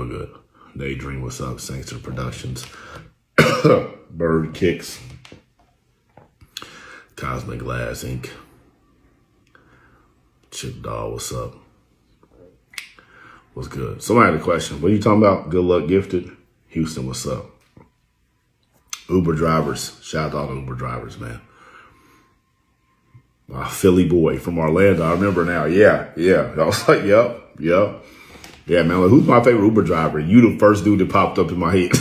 real good. Daydream, what's up? Sanctor Productions. Bird Kicks. Cosmic Glass Inc. Chip Dog, what's up? What's good? Somebody had a question. What are you talking about? Good Luck Gifted? Houston, what's up? Uber drivers. Shout out to all the Uber drivers, man. Philly boy from Orlando. I remember now. Yeah. I was like, yep. Yeah, man. Like, who's my favorite Uber driver? You the first dude that popped up in my head.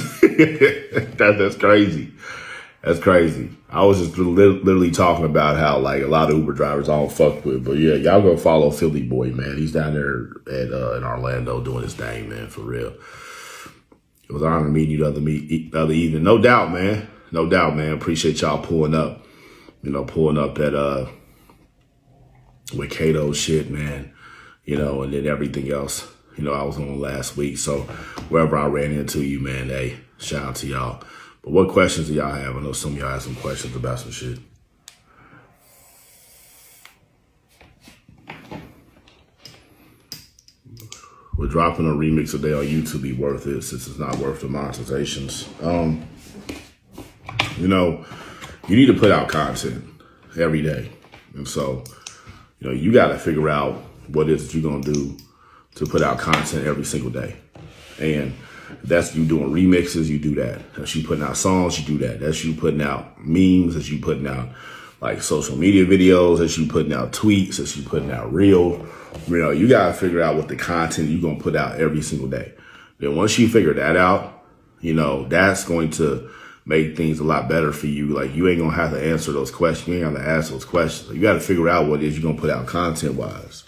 That's crazy. That's crazy. I was just literally talking about how like a lot of Uber drivers I don't fuck with. But yeah, y'all go follow Philly boy, man. He's down there at in Orlando doing his thing, man, for real. It was an honor meeting you the other evening. No doubt, man. No doubt, man. Appreciate y'all pulling up. You know, pulling up at with Kato's shit, man. You know, and then everything else. You know, I was on last week. So wherever I ran into you, man, hey, shout out to y'all. But what questions do y'all have? I know some of y'all have some questions about some shit. We're dropping a remix today on YouTube be worth it since it's not worth the monetizations. You know, you need to put out content every day. And so, you know, you got to figure out what it is that you're going to do to put out content every single day. And if that's you doing remixes, you do that. That's you putting out songs, you do that. That's you putting out memes, that's you putting out like social media videos, that's you putting out tweets, that's you putting out reel. You know, you got to figure out what the content you're going to put out every single day. Then once you figure that out, you know, that's going to make things a lot better for you. Like, you ain't going to have to answer those questions. You ain't going to ask those questions. You got to figure out what it is you're going to put out content-wise.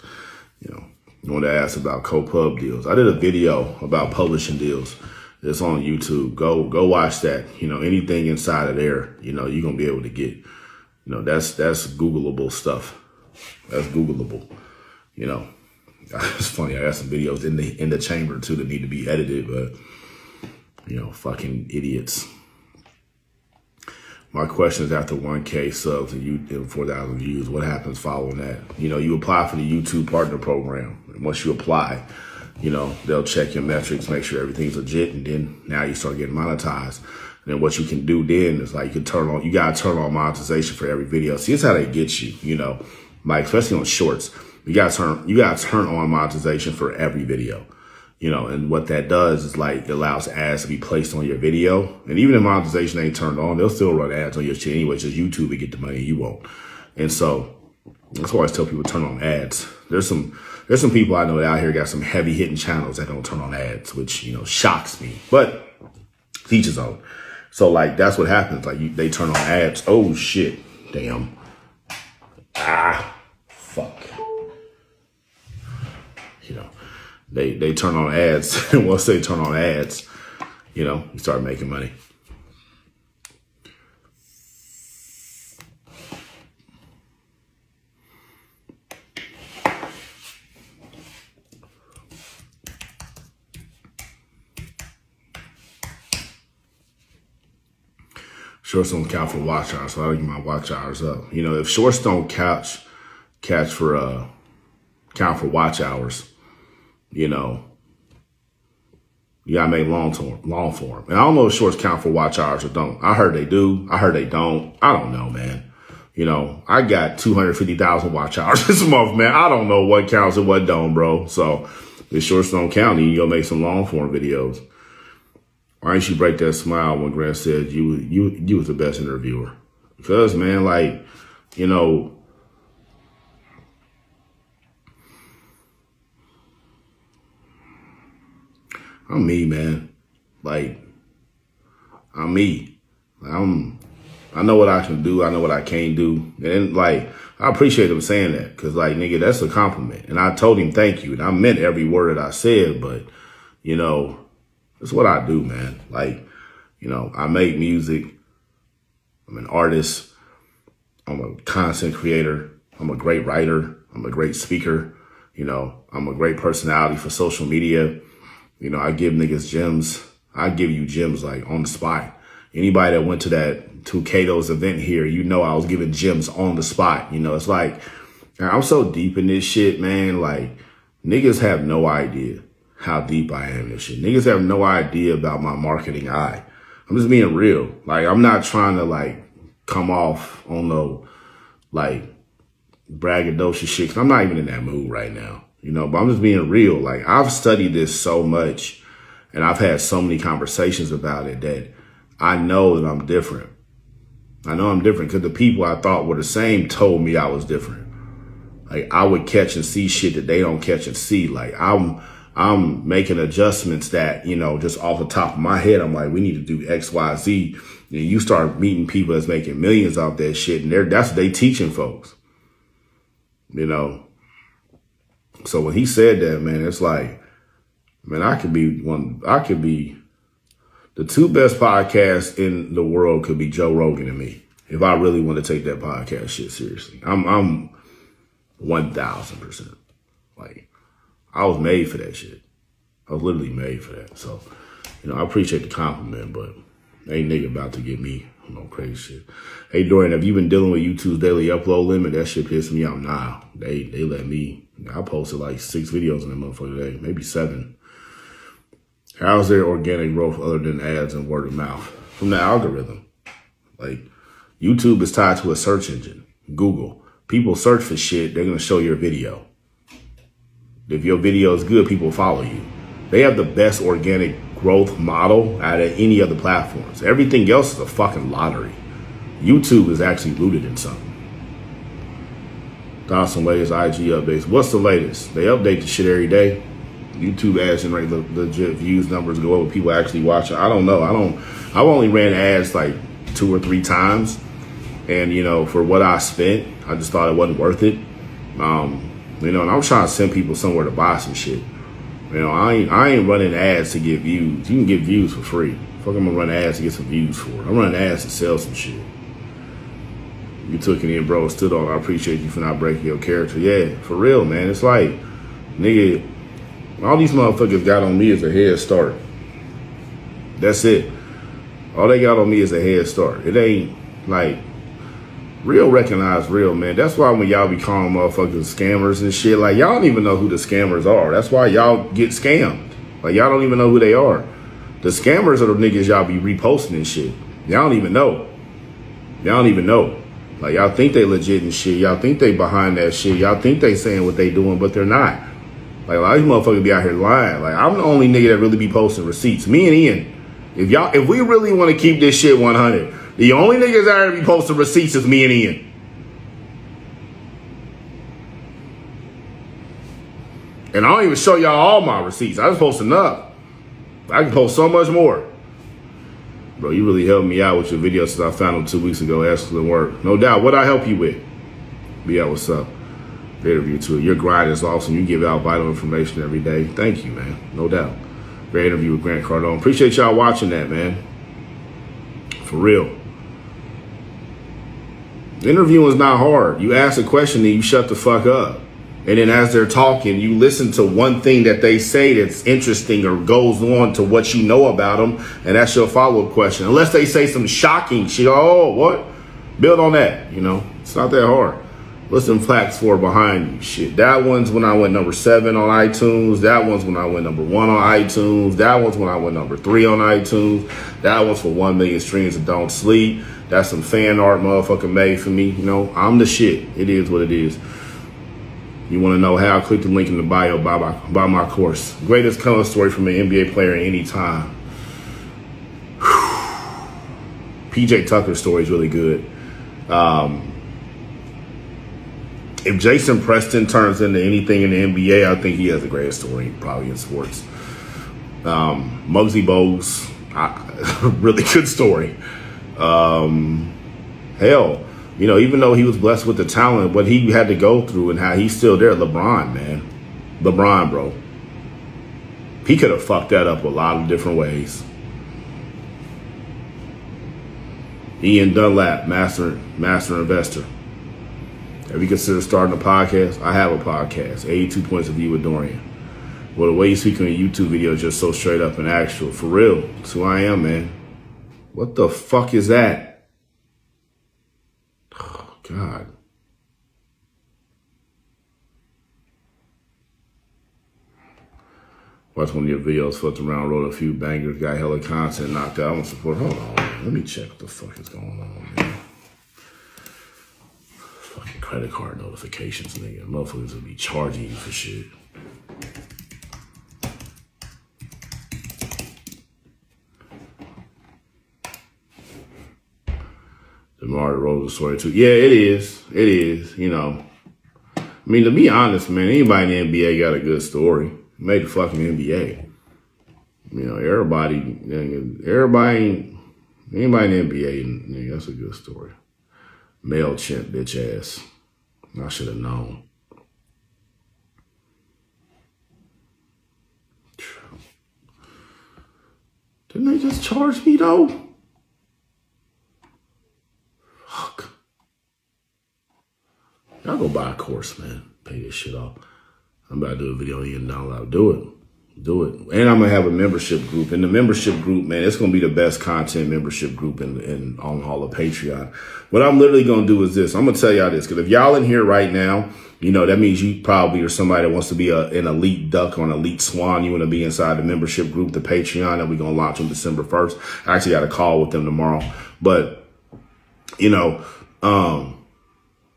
You know, you want to ask about co-pub deals. I did a video about publishing deals. It's on YouTube. Go watch that. You know, anything inside of there, you know, you're going to be able to get. You know, that's Googleable stuff. That's Googleable. You know, it's funny. I got some videos in the chamber too that need to be edited, but you know, fucking idiots. My question is, after 1K subs and 4,000 views, what happens following that? You know, you apply for the YouTube Partner Program. And once you apply, you know, they'll check your metrics, make sure everything's legit, and then now you start getting monetized. And then what you can do then is like you gotta turn on monetization for every video. See, it's how they get you, you know, like especially on shorts. You gotta turn on monetization for every video, you know, and what that does is like it allows ads to be placed on your video. And even if monetization ain't turned on, they'll still run ads on your shit anyway. It's just YouTube to get the money, you won't. And so that's why I always tell people to turn on ads. There's some people I know that out here got some heavy hitting channels that don't turn on ads, which, you know, shocks me. But each his own. So like that's what happens. Like they turn on ads. Oh shit. Damn. Fuck. You know, they turn on ads, and once they turn on ads, you know, you start making money. Shorts don't count for watch hours, so I gotta get my watch hours up. You know, if shorts don't count for watch hours, you know, you gotta make long form. And I don't know if shorts count for watch hours or don't. I heard they do. I heard they don't. I don't know, man. You know, I got 250,000 watch hours this month, man. I don't know what counts and what don't, bro. So if shorts don't count, then you go make some long form videos. Why didn't you break that smile when Grant said you was the best interviewer? Because, man, like, you know, I'm me, man. Like, I'm me. I know what I can do. I know what I can't do. And, like, I appreciate him saying that because, like, nigga, that's a compliment. And I told him thank you. And I meant every word that I said. But, you know, that's what I do, man. Like, you know, I make music. I'm an artist. I'm a content creator. I'm a great writer. I'm a great speaker. You know, I'm a great personality for social media. You know, I give niggas gems. I give you gems like on the spot. Anybody that went to Kato's event here, you know I was giving gems on the spot. You know, it's like, I'm so deep in this shit, man. Like, niggas have no idea how deep I am in this shit. Niggas have no idea about my marketing eye. I'm just being real. Like, I'm not trying to like come off on no like braggadocious shit, 'cause I'm not even in that mood right now, you know, but I'm just being real. Like, I've studied this so much and I've had so many conversations about it that I know that I'm different. I know I'm different because the people I thought were the same told me I was different. Like, I would catch and see shit that they don't catch and see. Like, I'm making adjustments that, you know, just off the top of my head, I'm like, we need to do X, Y, Z. And you start meeting people that's making millions off that shit, and that's what they teaching folks. You know? So when he said that, man, it's like, man, I could be the two best podcasts in the world could be Joe Rogan and me. If I really want to take that podcast shit seriously. I'm 1000%. Like, I was made for that shit. I was literally made for that. So, you know, I appreciate the compliment, but ain't nigga about to get me on no crazy shit. Hey, Dorian, have you been dealing with YouTube's daily upload limit? That shit pissed me off. Nah, they let me. I posted like 6 videos in that motherfucker today, maybe 7. How's their organic growth other than ads and word of mouth? From the algorithm. Like, YouTube is tied to a search engine, Google. People search for shit, they're going to show your video. If your video is good, people follow you. They have the best organic growth model out of any other platforms. Everything else is a fucking lottery. YouTube is actually rooted in something. Thoughts on latest IG updates. What's the latest? They update the shit every day. YouTube ads generate legit views numbers go over. People actually watching. I don't know. I've only ran ads like 2 or 3 times. And, you know, for what I spent, I just thought it wasn't worth it. You know, and I'm trying to send people somewhere to buy some shit. You know, I ain't running ads to get views. You can get views for free. Fuck, I'm gonna run ads to get some views for it. I'm running ads to sell some shit. You took it in, bro. Stood on. I appreciate you for not breaking your character. Yeah, for real, man. It's like, nigga, all these motherfuckers got on me is a head start. That's it. All they got on me is a head start. It ain't like real recognize real, man. That's why when y'all be calling motherfuckers scammers and shit, like, y'all don't even know who the scammers are. That's why y'all get scammed. Like, y'all don't even know who they are. The scammers are the niggas y'all be reposting and shit. Y'all don't even know. Y'all don't even know. Like, y'all think they legit and shit. Y'all think they behind that shit. Y'all think they saying what they doing, but they're not. Like, a lot of these motherfuckers be out here lying. Like, I'm the only nigga that really be posting receipts. Me and Ian. If we really want to keep this shit 100, the only niggas out here be posting receipts is me and Ian. And I don't even show y'all all my receipts. I just post enough. I can post so much more. Bro, you really helped me out with your video since I found them 2 weeks ago. Excellent work. No doubt. What I help you with? Yeah, what's up? Great interview too. Your grind is awesome. You give out vital information every day. Thank you, man. No doubt. Great interview with Grant Cardone. Appreciate y'all watching that, man. For real. The interviewing is not hard. You ask a question and you shut the fuck up. And then as they're talking, you listen to one thing that they say that's interesting or goes on to what you know about them, and that's your follow-up question. Unless they say some shocking shit. Oh, what? Build on that, you know? It's not that hard. What's them plaques for behind you? Shit. That one's when I went number 7 on iTunes. That one's when I went number 1 on iTunes. That one's when I went number 3 on iTunes. That one's for 1 million streams and don't sleep. That's some fan art motherfucker made for me. You know, I'm the shit. It is what it is. You want to know how? Click the link in the bio, buy my course. Greatest color story from an NBA player at any time. PJ Tucker's story is really good. If Jason Preston turns into anything in the NBA, I think he has the greatest story probably in sports. Muggsy Bogues, really good story. Hell, you know, even though he was blessed with the talent, what he had to go through and how he's still there. LeBron, man. LeBron, bro. He could have fucked that up a lot of different ways. Ian Dunlap, master investor. Have you considered starting a podcast? I have a podcast, 82 Points of View with Dorian. Well, the way you speak on your YouTube video is just so straight up and actual. For real. That's who I am, man. What the fuck is that? Oh, God. Watch one of your videos, fucked around, wrote a few bangers, got hella content knocked out. I want support. Hold on, man. Let me check what the fuck is going on, man. Fucking credit card notifications, nigga. Motherfuckers will be charging you for shit. DeMar Rosa story too. Yeah, it is. It is, you know. I mean, to be honest, man, anybody in the NBA got a good story. Made the fucking NBA. You know, anybody in the NBA, that's a good story. MailChimp, bitch ass. I should have known. Didn't they just charge me though? Fuck. Y'all go buy a course, man. Pay this shit off. I'm about to do a video and download. Do it. Do it. And I'm going to have a membership group. In the membership group, man, it's going to be the best content membership group on all of Patreon. What I'm literally going to do is this. I'm going to tell y'all this. Because if y'all in here right now, you know, that means you probably are somebody that wants to be an elite duck or an elite swan. You want to be inside the membership group, the Patreon that we're going to launch on December 1st. I actually got a call with them tomorrow. But, you know,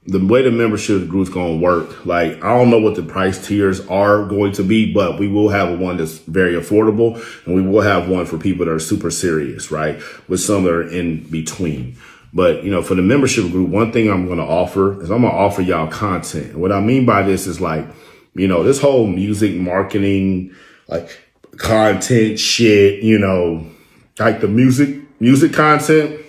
the way the membership group's going to work, like, I don't know what the price tiers are going to be, but we will have one that's very affordable, and we will have one for people that are super serious, right? With some that are in between. But, you know, for the membership group, one thing I'm going to offer is I'm going to offer y'all content. And what I mean by this is, like, you know, this whole music marketing, like, content shit, you know, like the music content,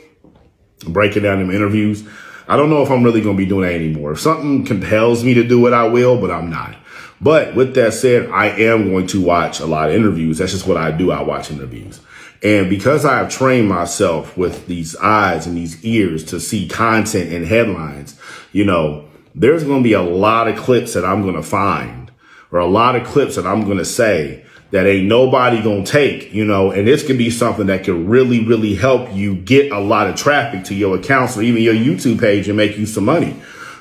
breaking down them interviews. I don't know if I'm really going to be doing that anymore. If something compels me to do it, I will, but I'm not. But with that said, I am going to watch a lot of interviews. That's just what I do. I watch interviews. And because I have trained myself with these eyes and these ears to see content and headlines, you know, there's going to be a lot of clips that I'm going to find, or a lot of clips that I'm going to say that ain't nobody gonna take, you know, and this can be something that can really, really help you get a lot of traffic to your accounts or even your YouTube page and make you some money.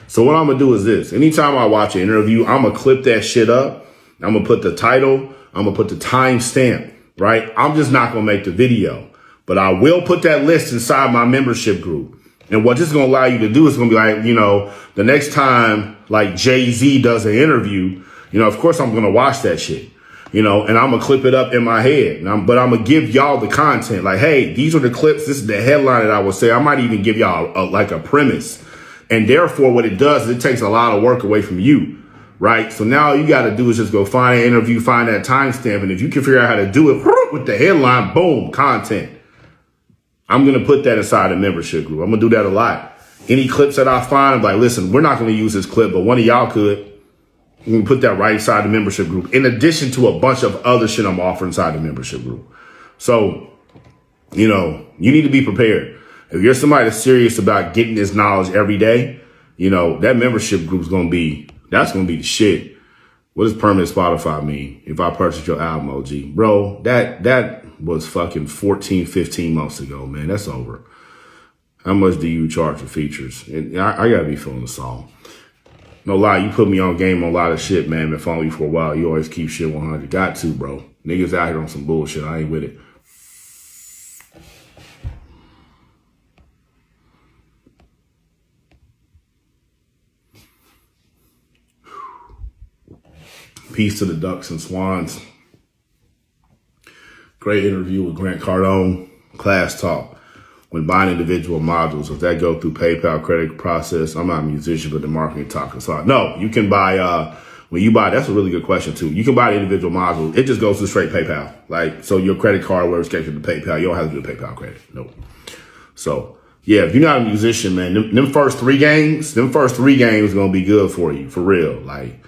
So what I'm gonna do is this. Anytime I watch an interview, I'm gonna clip that shit up. I'm gonna put the title. I'm gonna put the timestamp, right? I'm just not gonna make the video, but I will put that list inside my membership group. And what this is gonna allow you to do is gonna be like, you know, the next time like Jay-Z does an interview, you know, of course I'm gonna watch that shit. You know, and I'm going to clip it up in my head. But I'm going to give y'all the content. Like, hey, these are the clips. This is the headline that I would say. I might even give y'all like a premise. And therefore, what it does is it takes a lot of work away from you. Right. So now all you got to do is just go find an interview, find that timestamp. And if you can figure out how to do it with the headline, boom, content. I'm going to put that inside the membership group. I'm going to do that a lot. Any clips that I find, I'm like, listen, we're not going to use this clip, but one of y'all could. We can put that right inside the membership group, in addition to a bunch of other shit I'm offering inside the membership group. So, you know, you need to be prepared. If you're somebody that's serious about getting this knowledge every day, you know, that membership group's that's going to be the shit. What does permanent Spotify mean? If I purchase your album, OG, bro, that was fucking 14, 15 months ago, man. That's over. How much do you charge for features? And I got to be feeling the song. No lie, you put me on game on a lot of shit, man. Been following you for a while. You always keep shit 100. Got to, bro. Niggas out here on some bullshit. I ain't with it. Peace to the Ducks and Swans. Great interview with Grant Cardone. Class talk. When buying individual modules, does that go through PayPal credit process? I'm not a musician, but the marketing talk is hard. No, you can buy, when you buy, that's a really good question too. You can buy the individual module. It just goes to straight PayPal. Like, so your credit card, where it's connected to PayPal, you don't have to do the PayPal credit. Nope. So yeah, if you're not a musician, man, them first three games going to be good for you, for real. Like,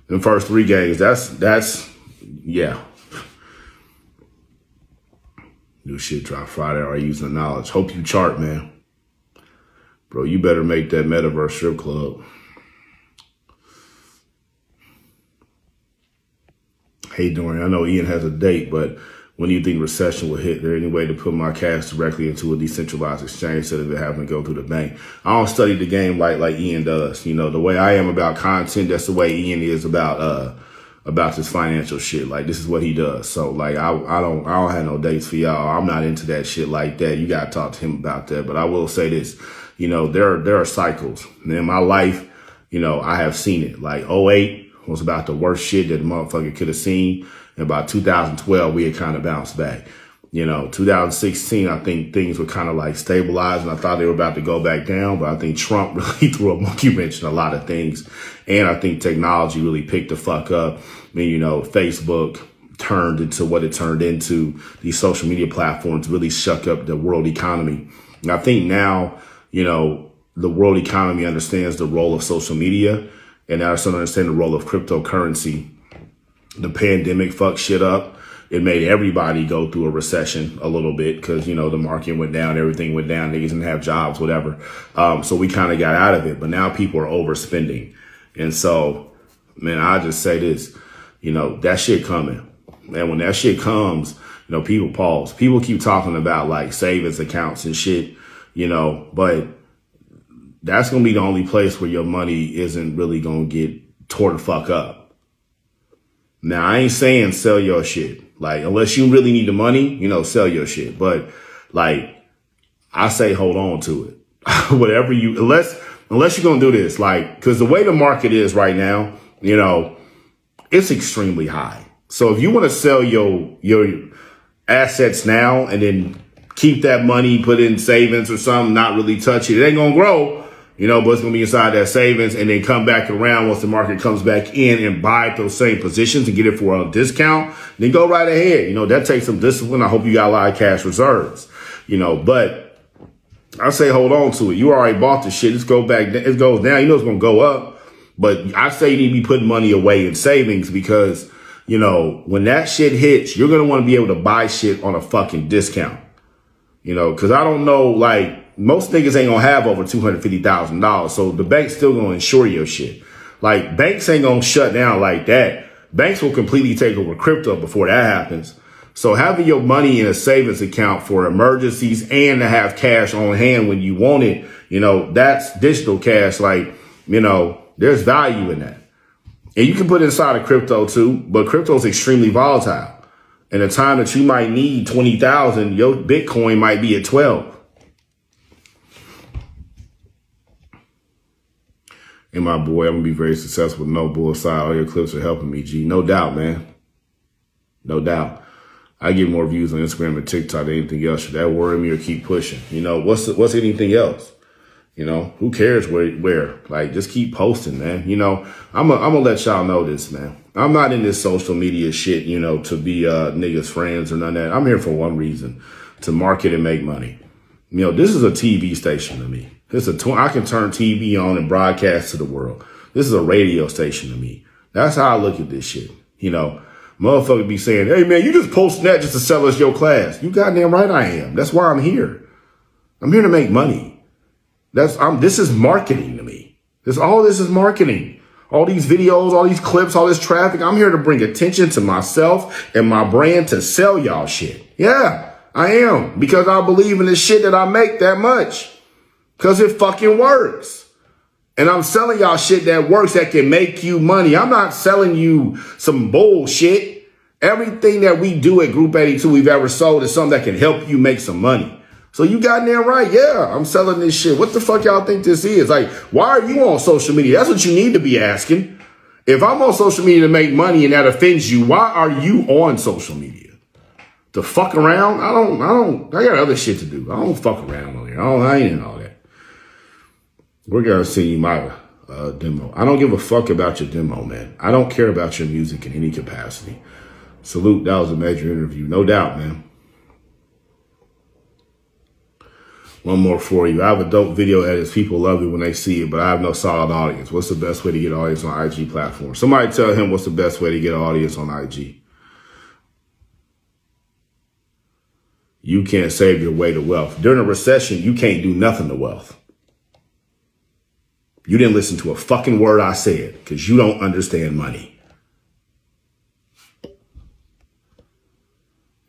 them first 3 games, that's, yeah. New shit drop Friday. Are you using the knowledge? Hope you chart, man. Bro, you better make that metaverse strip club. Hey, Dorian, I know Ian has a date, but when do you think recession will hit? Is there any way to put my cash directly into a decentralized exchange instead of it having to go through the bank? I don't study the game like Ian does. You know, the way I am about content, that's the way Ian is about about this financial shit. Like, this is what he does. So like, I don't have no dates for y'all. I'm not into that shit like that. You got to talk to him about that. But I will say this, you know, there are cycles. And in my life, you know, I have seen it. Like '08 was about the worst shit that the motherfucker could have seen. And about 2012, we had kind of bounced back. You know, 2016, I think things were kind of like stabilized, and I thought they were about to go back down. But I think Trump really threw a monkey wrench in a lot of things. And I think technology really picked the fuck up. I mean, you know, Facebook turned into what it turned into. These social media platforms really shook up the world economy. And I think now, you know, the world economy understands the role of social media, and now it's starting to understand the role of cryptocurrency. The pandemic fucked shit up. It made everybody go through a recession a little bit because, you know, the market went down, everything went down, niggas didn't have jobs, whatever. So we kind of got out of it, but now people are overspending. And so, man, I just say this, you know, that shit coming. And when that shit comes, you know, people pause. People keep talking about like savings accounts and shit, you know, but that's going to be the only place where your money isn't really going to get tore the fuck up. Now, I ain't saying sell your shit. Like, unless you really need the money, you know, sell your shit. But like, I say hold on to it. Whatever you, unless you're going to do this, like, because the way the market is right now, you know, it's extremely high. So if you want to sell your assets now and then keep that money, put it in savings or something, not really touch it, it ain't going to grow. You know, but it's going to be inside that savings and then come back around once the market comes back in and buy those same positions and get it for a discount. Then go right ahead. You know, that takes some discipline. I hope you got a lot of cash reserves, you know, but I say hold on to it. You already bought the shit. Let's go back. It goes down. You know, it's going to go up. But I say you need to be putting money away in savings because, you know, when that shit hits, you're going to want to be able to buy shit on a fucking discount, you know, because I don't know, like, most niggas ain't gonna have over $250,000. So the bank's still gonna insure your shit. Like, banks ain't gonna shut down like that. Banks will completely take over crypto before that happens. So having your money in a savings account for emergencies and to have cash on hand when you want it, you know, that's digital cash. Like, you know, there's value in that. And you can put it inside of crypto too, but crypto is extremely volatile. And the time that you might need 20,000, your Bitcoin might be at 12. And my boy, I'm going to be very successful with no bullseye. All your clips are helping me, G. No doubt, man. No doubt. I get more views on Instagram and TikTok than anything else. Should that worry me or keep pushing? You know, what's anything else? You know, who cares where? Like, just keep posting, man. You know, I'm gonna let y'all know this, man. I'm not in this social media shit, you know, to be niggas' friends or none of that. I'm here for one reason, to market and make money. You know, this is a TV station to me. I can turn TV on and broadcast to the world. This is a radio station to me. That's how I look at this shit. You know, motherfucker be saying, hey, man, you just posting that just to sell us your class. You goddamn right I am. That's why I'm here. I'm here to make money. This is marketing to me. All this is marketing. All these videos, all these clips, all this traffic. I'm here to bring attention to myself and my brand to sell y'all shit. Yeah, I am. Because I believe in the shit that I make that much. Because it fucking works. And I'm selling y'all shit that works, that can make you money. I'm not selling you some bullshit. Everything that we do at Group82 we've ever sold is something that can help you make some money. So you got there right. Yeah, I'm selling this shit. What the fuck y'all think this is? Like, why are you on social media? That's what you need to be asking. If I'm on social media to make money and that offends you, why are you on social media? To fuck around? I got other shit to do. I don't fuck around on here. I ain't in all that. We're going to see my demo. I don't give a fuck about your demo, man. I don't care about your music in any capacity. Salute. That was a major interview. No doubt, man. One more for you. I have a dope video edits. People love it when they see it, but I have no solid audience. What's the best way to get an audience on IG platform? Somebody tell him what's the best way to get an audience on IG. You can't save your way to wealth. During a recession, you can't do nothing to wealth. You didn't listen to a fucking word I said because you don't understand money.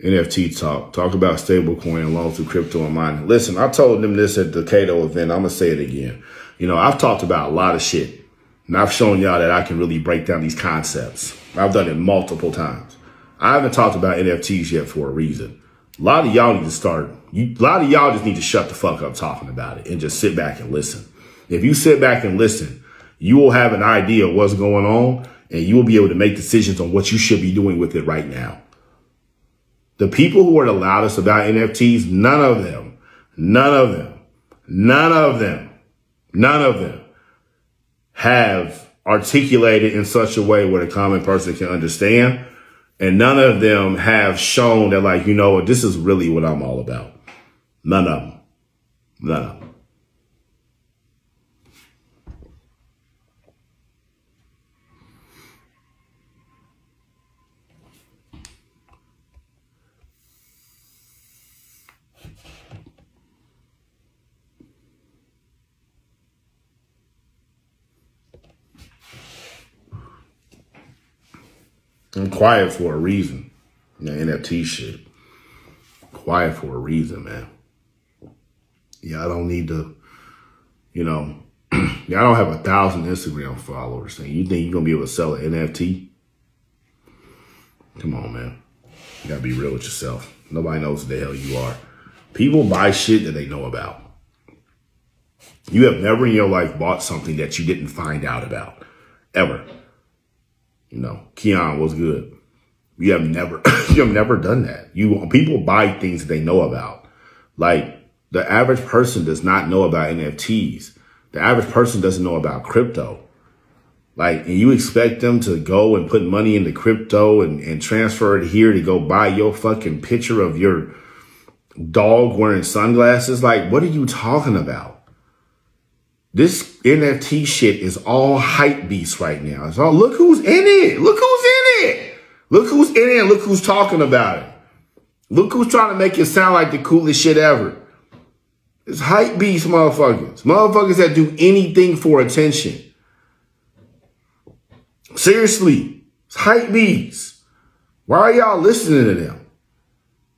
NFT talk about stablecoin and loans through crypto and mining. Listen, I told them this at the Cato event. I'm going to say it again. You know, I've talked about a lot of shit and I've shown y'all that I can really break down these concepts. I've done it multiple times. I haven't talked about NFTs yet for a reason. A lot of y'all need to start. A lot of y'all just need to shut the fuck up talking about it and just sit back and listen. If you sit back and listen, you will have an idea of what's going on, and you will be able to make decisions on what you should be doing with it right now. The people who are the loudest about NFTs, none of them have articulated in such a way where the common person can understand. And none of them have shown that, like, you know what, this is really what I'm all about. None of them. None of them. I'm quiet for a reason. The NFT shit. Quiet for a reason, man. Yeah, I don't need to, you know, yeah, I don't have 1,000 Instagram followers. And you think you're going to be able to sell an NFT? Come on, man. You got to be real with yourself. Nobody knows who the hell you are. People buy shit that they know about. You have never in your life bought something that you didn't find out about. Ever. You know, Keon was good. You have never done that. People buy things that they know about. Like, the average person does not know about NFTs. The average person doesn't know about crypto. Like, and you expect them to go and put money into crypto and transfer it here to go buy your fucking picture of your dog wearing sunglasses? Like, what are you talking about? This NFT shit is all hype beast right now. It's all, look who's in it. Look who's in it. Look who's in it and look who's talking about it. Look who's trying to make it sound like the coolest shit ever. It's hype beast motherfuckers. Motherfuckers that do anything for attention. Seriously. It's hype beasts. Why are y'all listening to them?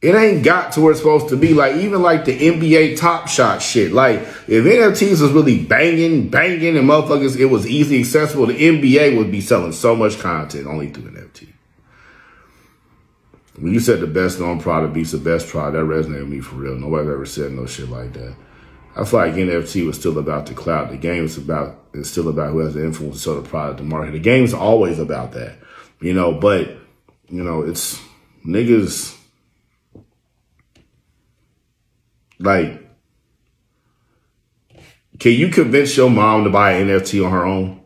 It ain't got to where it's supposed to be. Like, even like the NBA Top Shot shit. Like, if NFTs was really banging, and motherfuckers, it was easily accessible, the NBA would be selling so much content only through NFT. When you said the best known product beats the best product, that resonated with me for real. Nobody ever said no shit like that. I feel like NFT was still about the clout. The game is still about who has the influence to sell the product, the market. The game is always about that. You know, but, you know, it's niggas. Like, can you convince your mom to buy an NFT on her own?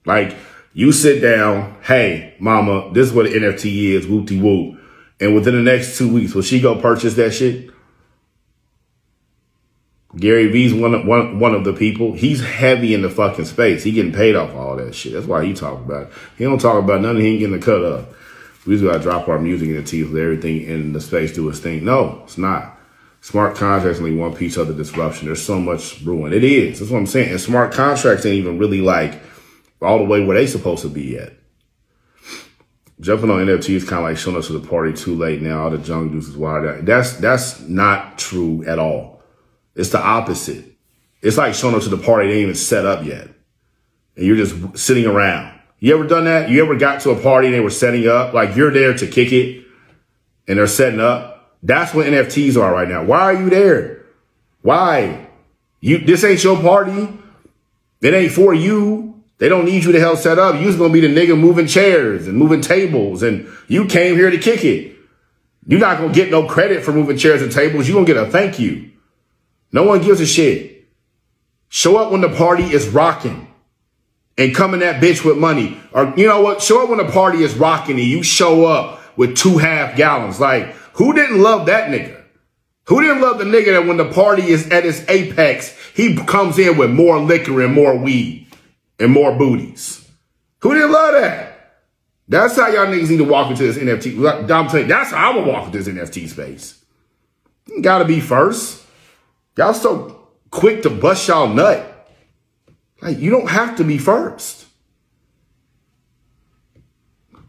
Like, you sit down, hey, mama, this is what an NFT is, whoop-de-whoop. And within the next 2 weeks, will she go purchase that shit? Gary V's one of the people. He's heavy in the fucking space. He getting paid off all that shit. That's why he talk about it. He don't talk about nothing. He ain't getting the cut up. We just got to drop our music in the teeth, let everything in the space do its thing. No, it's not. Smart contracts only one piece of the disruption. There's so much brewing. It is. That's what I'm saying. And smart contracts ain't even really like all the way where they supposed to be yet. Jumping on NFT is kind of like showing up to the party too late now. All the junk juice is wired out. That's not true at all. It's the opposite. It's like showing up to the party, they ain't even set up yet. And you're just sitting around. You ever done that? You ever got to a party and they were setting up? Like, you're there to kick it and they're setting up? That's what NFTs are right now. Why are you there? Why? This ain't your party. It ain't for you. They don't need you to help set up. You was going to be the nigga moving chairs and moving tables, and you came here to kick it. You're not going to get no credit for moving chairs and tables. You're going to get a thank you. No one gives a shit. Show up when the party is rocking and come in that bitch with money. Or, you know what? Show up when the party is rocking and you show up with 2.5 gallons. Like, who didn't love that nigga? Who didn't love the nigga that when the party is at its apex, he comes in with more liquor and more weed and more booties? Who didn't love that? That's how y'all niggas need to walk into this NFT. I'm saying, that's how I would walk into this NFT space. You gotta be first. Y'all so quick to bust y'all nut. Like, you don't have to be first.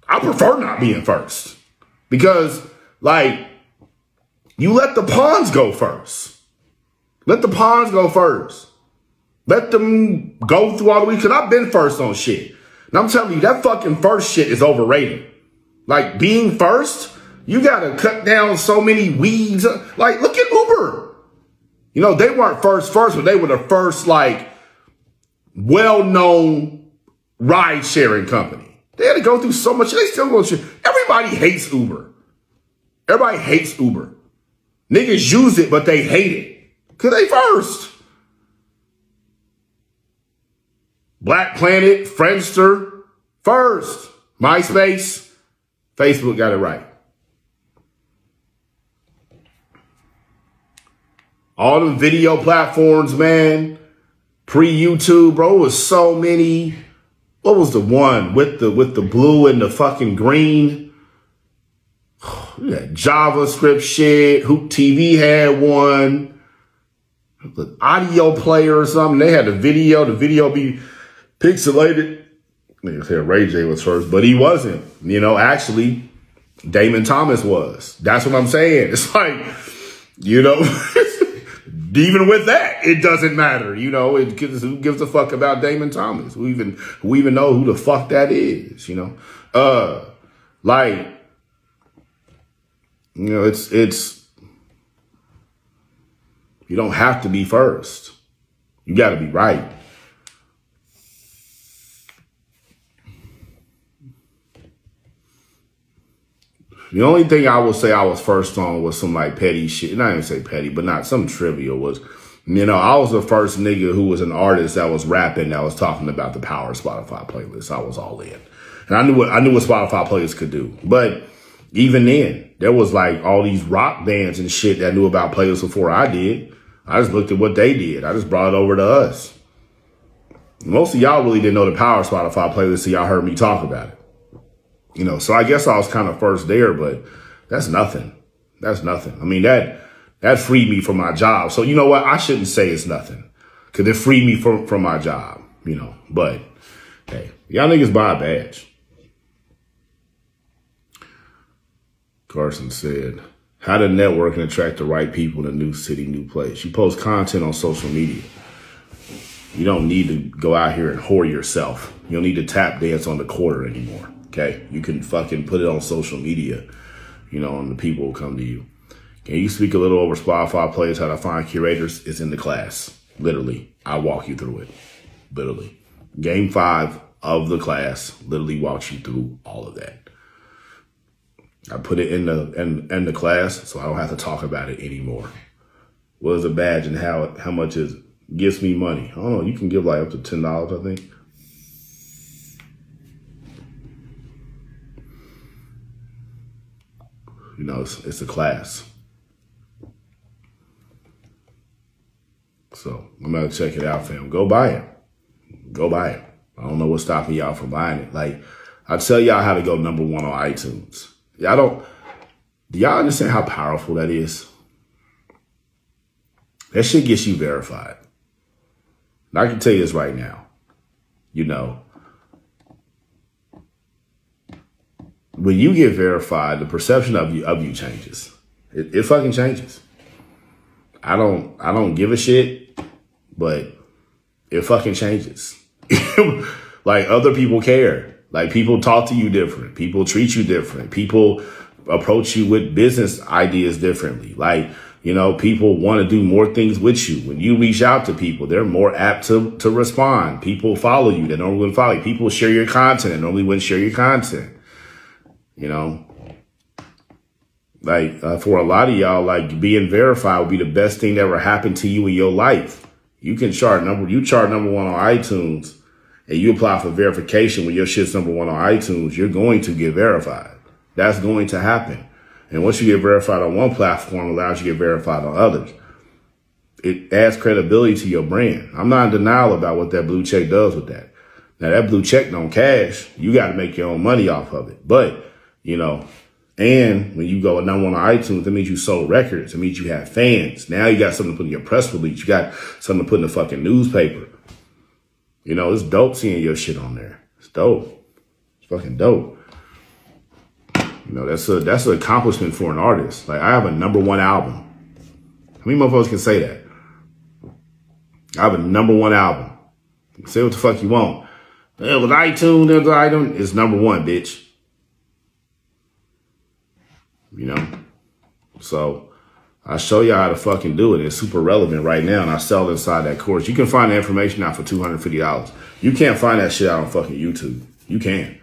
I prefer not being first because, like, you let the pawns go first. Let the pawns go first. Let them go through all the weeks. Because I've been first on shit. And I'm telling you, that fucking first shit is overrated. Like, being first, you gotta cut down so many weeds. Like, look at Uber. You know, they weren't first, but they were the first, like, well-known ride-sharing company. They had to go through so much. They still go through. Everybody hates Uber. Everybody hates Uber. Niggas use it, but they hate it. Because they first. Black Planet, Friendster, first. MySpace. Facebook got it right. All the video platforms, man. Pre-YouTube, bro, it was so many. What was the one with the blue and the fucking green? JavaScript shit. Hoop TV had one. The audio player or something. They had the video be pixelated. Niggas said Ray J was first, but he wasn't. You know, actually, Damon Thomas was. That's what I'm saying. It's like, you know, even with that, it doesn't matter. You know, who gives a fuck about Damon Thomas? Who even know who the fuck that is? You know, like, you know, it's you don't have to be first. You got to be right. The only thing I would say I was first on was some like petty shit. Not even say petty, but not some trivial was, you know, I was the first nigga who was an artist that was rapping, that was talking about the power of Spotify playlists. I was all in. And I knew what Spotify playlists could do. But even then, there was like all these rock bands and shit that knew about playlists before I did. I just looked at what they did. I just brought it over to us. Most of y'all really didn't know the power of Spotify playlists, so y'all heard me talk about it. You know, so I guess I was kind of first there, but that's nothing. That's nothing. I mean, that freed me from my job. So you know what? I shouldn't say it's nothing, because it freed me from my job, you know. But hey, y'all niggas buy a badge. Carson said, how to network and attract the right people in a new city, new place. You post content on social media. You don't need to go out here and whore yourself. You don't need to tap dance on the quarter anymore. Okay, you can fucking put it on social media, you know, and the people will come to you. Can you speak a little over Spotify plays, how to find curators? It's in the class. Literally, I walk you through it. Literally. Game 5 of the class literally walks you through all of that. I put it in the class, so I don't have to talk about it anymore. What is a badge and how much is gives me money? I don't know. You can give like up to $10, I think. You know, it's a class. So I'm going to check it out, fam. Go buy it. Go buy it. I don't know what's stopping y'all from buying it. Like, I tell y'all how to go #1 on iTunes. Do y'all understand how powerful that is? That shit gets you verified. And I can tell you this right now. You know, when you get verified, the perception of you changes. It fucking changes. I don't give a shit, but it fucking changes. Like, other people care. Like, people talk to you different. People treat you different. People approach you with business ideas differently. Like, you know, people want to do more things with you. When you reach out to people, they're more apt to respond. People follow you that normally wouldn't follow you. People share your content that normally wouldn't share your content. You know, like, for a lot of y'all, like, being verified would be the best thing that ever happened to you in your life. You chart #1 on iTunes, and you apply for verification when your shit's #1 on iTunes, you're going to get verified. That's going to happen. And once you get verified on one platform, it allows you to get verified on others. It adds credibility to your brand. I'm not in denial about what that blue check does with that. Now, that blue check don't cash. You got to make your own money off of it. But, you know, and when you go #1 on iTunes, that means you sold records. It means you have fans. Now you got something to put in your press release. You got something to put in the fucking newspaper. You know, it's dope seeing your shit on there. It's dope. It's fucking dope. You know, that's an accomplishment for an artist. Like, I have a #1 album. How many motherfuckers can say that? I have a #1 album. Say what the fuck you want. It was iTunes, the item is number one, bitch. You know? So I show you how to fucking do it. It's super relevant right now, and I sell inside that course. You can find the information out for $250. You can't find that shit out on fucking YouTube. You can.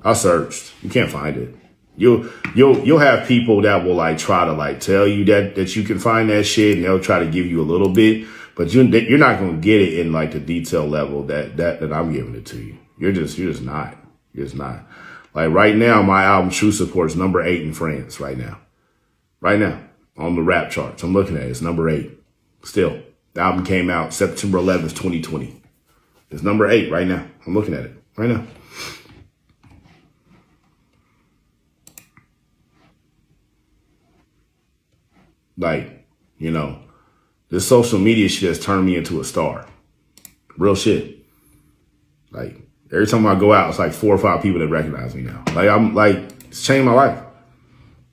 I searched. You can't find it. You'll have people that will like try to like tell you that you can find that shit, and they'll try to give you a little bit, but you're not gonna get it in like the detail level that I'm giving it to you. You're just not. You're just not. Like right now, my album True Support's number 8 in France right now. Right now on the rap charts, I'm looking at it. It's number 8. Still, the album came out September 11th, 2020. It's number 8 right now. I'm looking at it right now. Like, you know, this social media shit has turned me into a star. Real shit. Like, every time I go out, it's like 4 or 5 people that recognize me now. Like, I'm like, it's changed my life.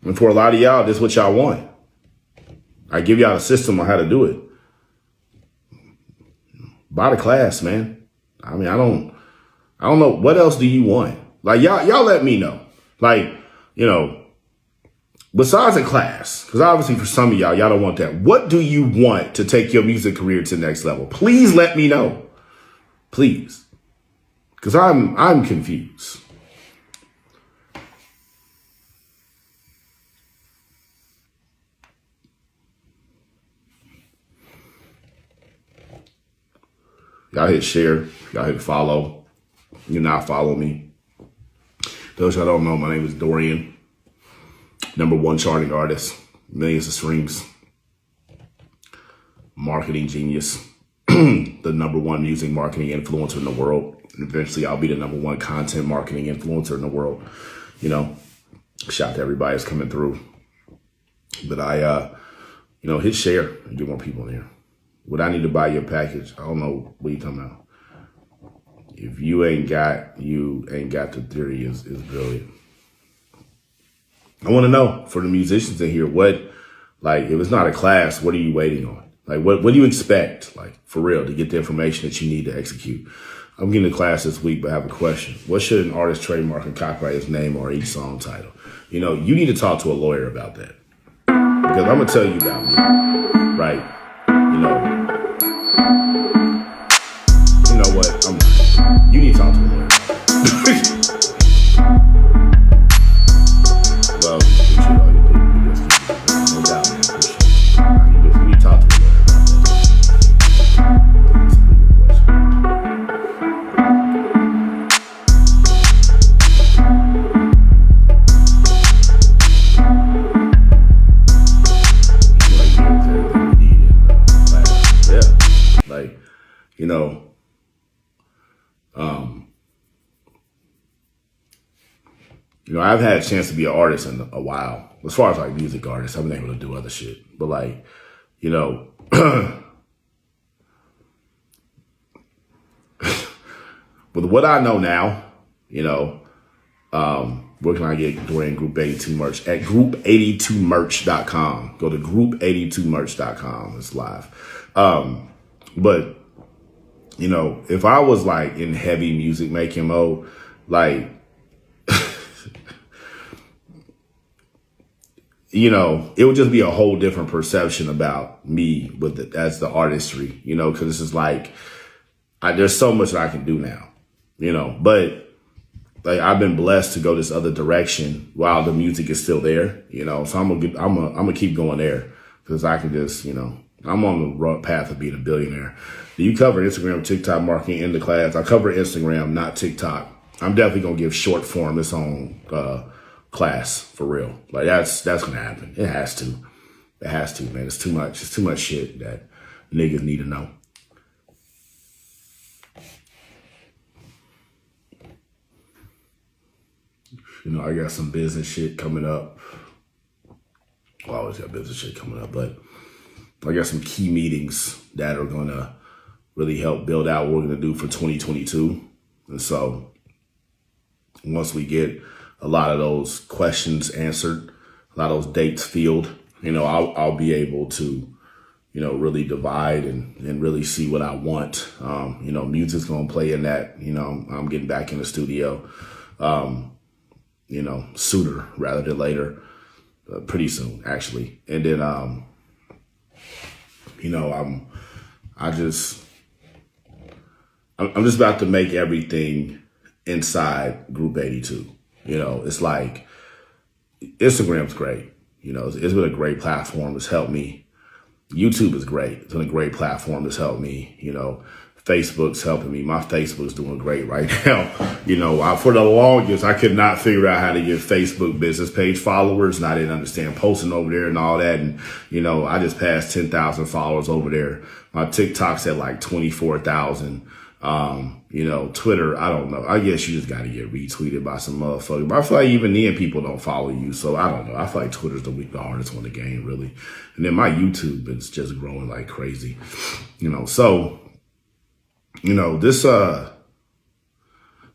And for a lot of y'all, this is what y'all want. I give y'all a system on how to do it. Buy the class, man. I mean, I don't know. What else do you want? Like, y'all let me know. Like, you know, besides a class, because obviously for some of y'all don't want that. What do you want to take your music career to the next level? Please let me know. Please. Because I'm confused. Y'all hit share. Y'all hit follow. You not follow me. Those y'all don't know, my name is Dorian. #1 charting artist. Millions of streams. Marketing genius. The #1 music marketing influencer in the world. And eventually I'll be the #1 content marketing influencer in the world. You know, shout out to everybody that's coming through. But you know, hit share and get more people in here. Would I need to buy your package? I don't know what you talking about. If you ain't got the theory is brilliant. I want to know for the musicians in here, what, like, if it's not a class, what are you waiting on? Like, what do you expect, like, for real, to get the information that you need to execute? I'm getting a class this week, but I have a question. What should an artist trademark and copyright his name or each song title? You know, you need to talk to a lawyer about that. Because I'm going to tell you about me, right? You know what? You need to talk to a lawyer. Well, appreciate all you do. No doubt, man. Appreciate it. You need to talk to a lawyer about that. Yeah. Like, you know, I've had a chance to be an artist in a while. As far as like music artists, I've been able to do other shit. But like, you know, with what I know now, you know, where can I get Dorian Group82 merch? At Group82merch.com. Go to Group82merch.com. It's live. But, you know, if I was like in heavy music making mode, like, you know, it would just be a whole different perception about me as the artistry, you know, because it's like, there's so much that I can do now, you know, but like I've been blessed to go this other direction while the music is still there, you know, so I'm gonna keep going there because I can just, you know, I'm on the path of being a billionaire. Do you cover Instagram, TikTok marketing in the class? I cover Instagram, not TikTok. I'm definitely gonna give short form its own class for real. Like that's gonna happen. It has to, man. It's too much shit that niggas need to know. You know, I got some business shit coming up. Well, I always got business shit coming up, but I got some key meetings that are gonna really help build out what we're gonna do for 2022. And so once we get a lot of those questions answered, a lot of those dates filled, you know, I'll be able to, really divide and really see what I want. Music's going to play in that. I'm getting back in the studio, sooner rather than later, pretty soon, actually. And then, I'm just about to make everything inside Group82. It's like Instagram's great. It's been a great platform. It's helped me. YouTube is great. It's been a great platform. It's helped me. Facebook's helping me. My Facebook's doing great right now. For the longest, I could not figure out how to get Facebook business page followers, and I didn't understand posting over there and all that. And, I just passed 10,000 followers over there. My TikTok's at like 24,000. Twitter, I don't know. I guess you just got to get retweeted by some motherfucker. But I feel like even then people don't follow you. So I don't know. I feel like Twitter's the hardest one to gain, really. And then my YouTube is just growing like crazy. This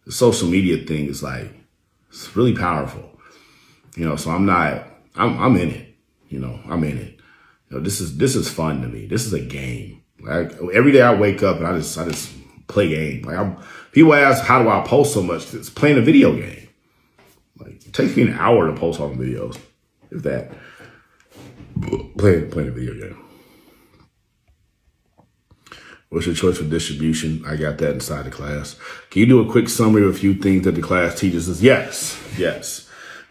social media thing is like, it's really powerful. So I'm in it. I'm in it. This is fun to me. This is a game. Like every day I wake up and I just play game. Like people ask, how do I post so much? It's playing a video game. Like it takes me an hour to post all the videos, if that. Playing a video game. What's your choice for distribution? I got that inside the class. Can you do a quick summary of a few things that the class teaches us? Yes.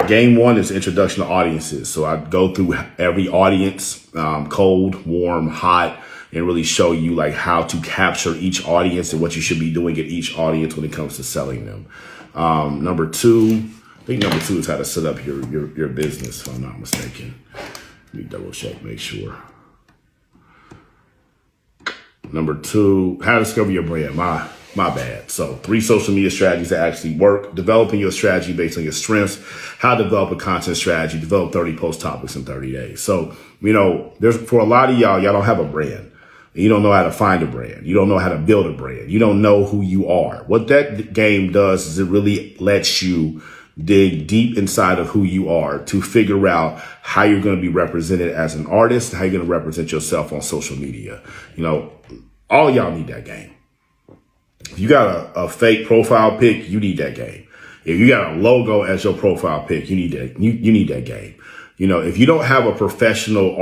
Game 1 is introduction to audiences. So I go through every audience, cold, warm, hot, and really show you like how to capture each audience and what you should be doing at each audience when it comes to selling them. Number 2 is how to set up your business, if I'm not mistaken. Let me double check, make sure. Number 2, how to discover your brand. My bad. So 3 social media strategies that actually work. Developing your strategy based on your strengths. How to develop a content strategy. Develop 30 post topics in 30 days. So, there's for a lot of y'all don't have a brand. You don't know how to find a brand. You don't know how to build a brand. You don't know who you are. What that game does is it really lets you dig deep inside of who you are to figure out how you're going to be represented as an artist, how you're going to represent yourself on social media. All y'all need that game. If you got a fake profile pic, you need that game. If you got a logo as your profile pic, you need that. You need that game. If you don't have a professional